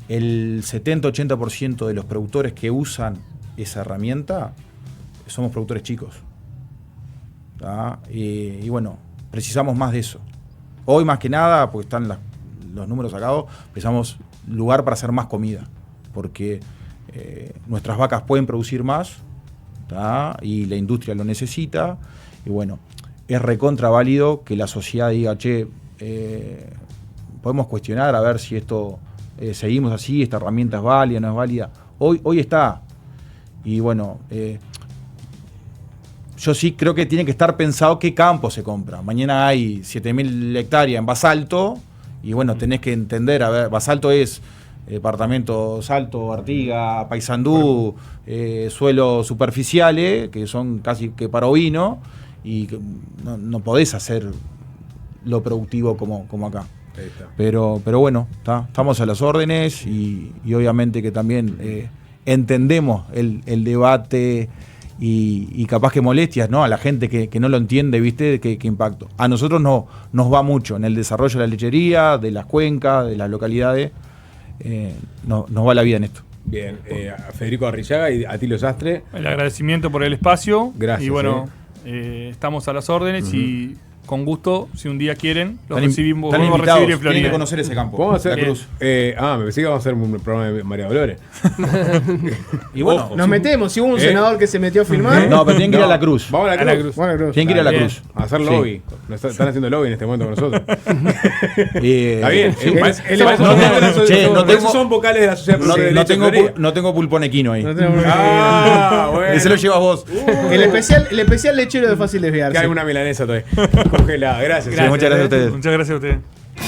El 70-80% de los productores que usan esa herramienta somos productores chicos. Y bueno, precisamos más de eso. Hoy más que nada, porque están los números sacados, precisamos lugar para hacer más comida, porque nuestras vacas pueden producir más, y la industria lo necesita. Y bueno, es recontra válido que la sociedad diga, podemos cuestionar a ver si esto seguimos así, esta herramienta es válida, no es válida. Hoy está. Y bueno, yo sí creo que tiene que estar pensado qué campo se compra. Mañana hay 7.000 hectáreas en Basalto, y bueno, tenés que entender, a ver, Basalto es departamento Salto, Artigas, Paysandú, suelos superficiales, que son casi que para ovino, y no podés hacer lo productivo como acá. Pero bueno, estamos a las órdenes, y obviamente que también entendemos el debate y capaz que molestias, ¿no? A la gente que no lo entiende, ¿viste? ¿Qué impacto? A nosotros nos va mucho en el desarrollo de la lechería, de las cuencas, de las localidades. Nos va la vida en esto. Bien, a Federico Arrillaga y a Atilio Sastre. El agradecimiento por el espacio. Gracias. Y bueno, estamos a las órdenes y con gusto, si un día quieren, los recibimos. Están invitados, recibir en Florida. tienen que conocer ese campo. Vamos a hacer la Cruz. me pensé que vamos a hacer un programa de María Dolores. Y bueno, nos metemos, si hubo un senador que se metió a filmar. No, pero tienen que ir a la Cruz. Vamos a la Cruz. Tienen que ir a la Cruz. A hacer lobby. Están haciendo lobby en este momento con nosotros. Está bien. No son vocales de la sociedad. No tengo pulpón equino ahí. Bueno. Ese lo llevas vos. El especial lechero de Fácil Desviarse. Que hay una milanesa todavía. Congelada. Gracias. Muchas gracias a ustedes. Muchas gracias a ustedes.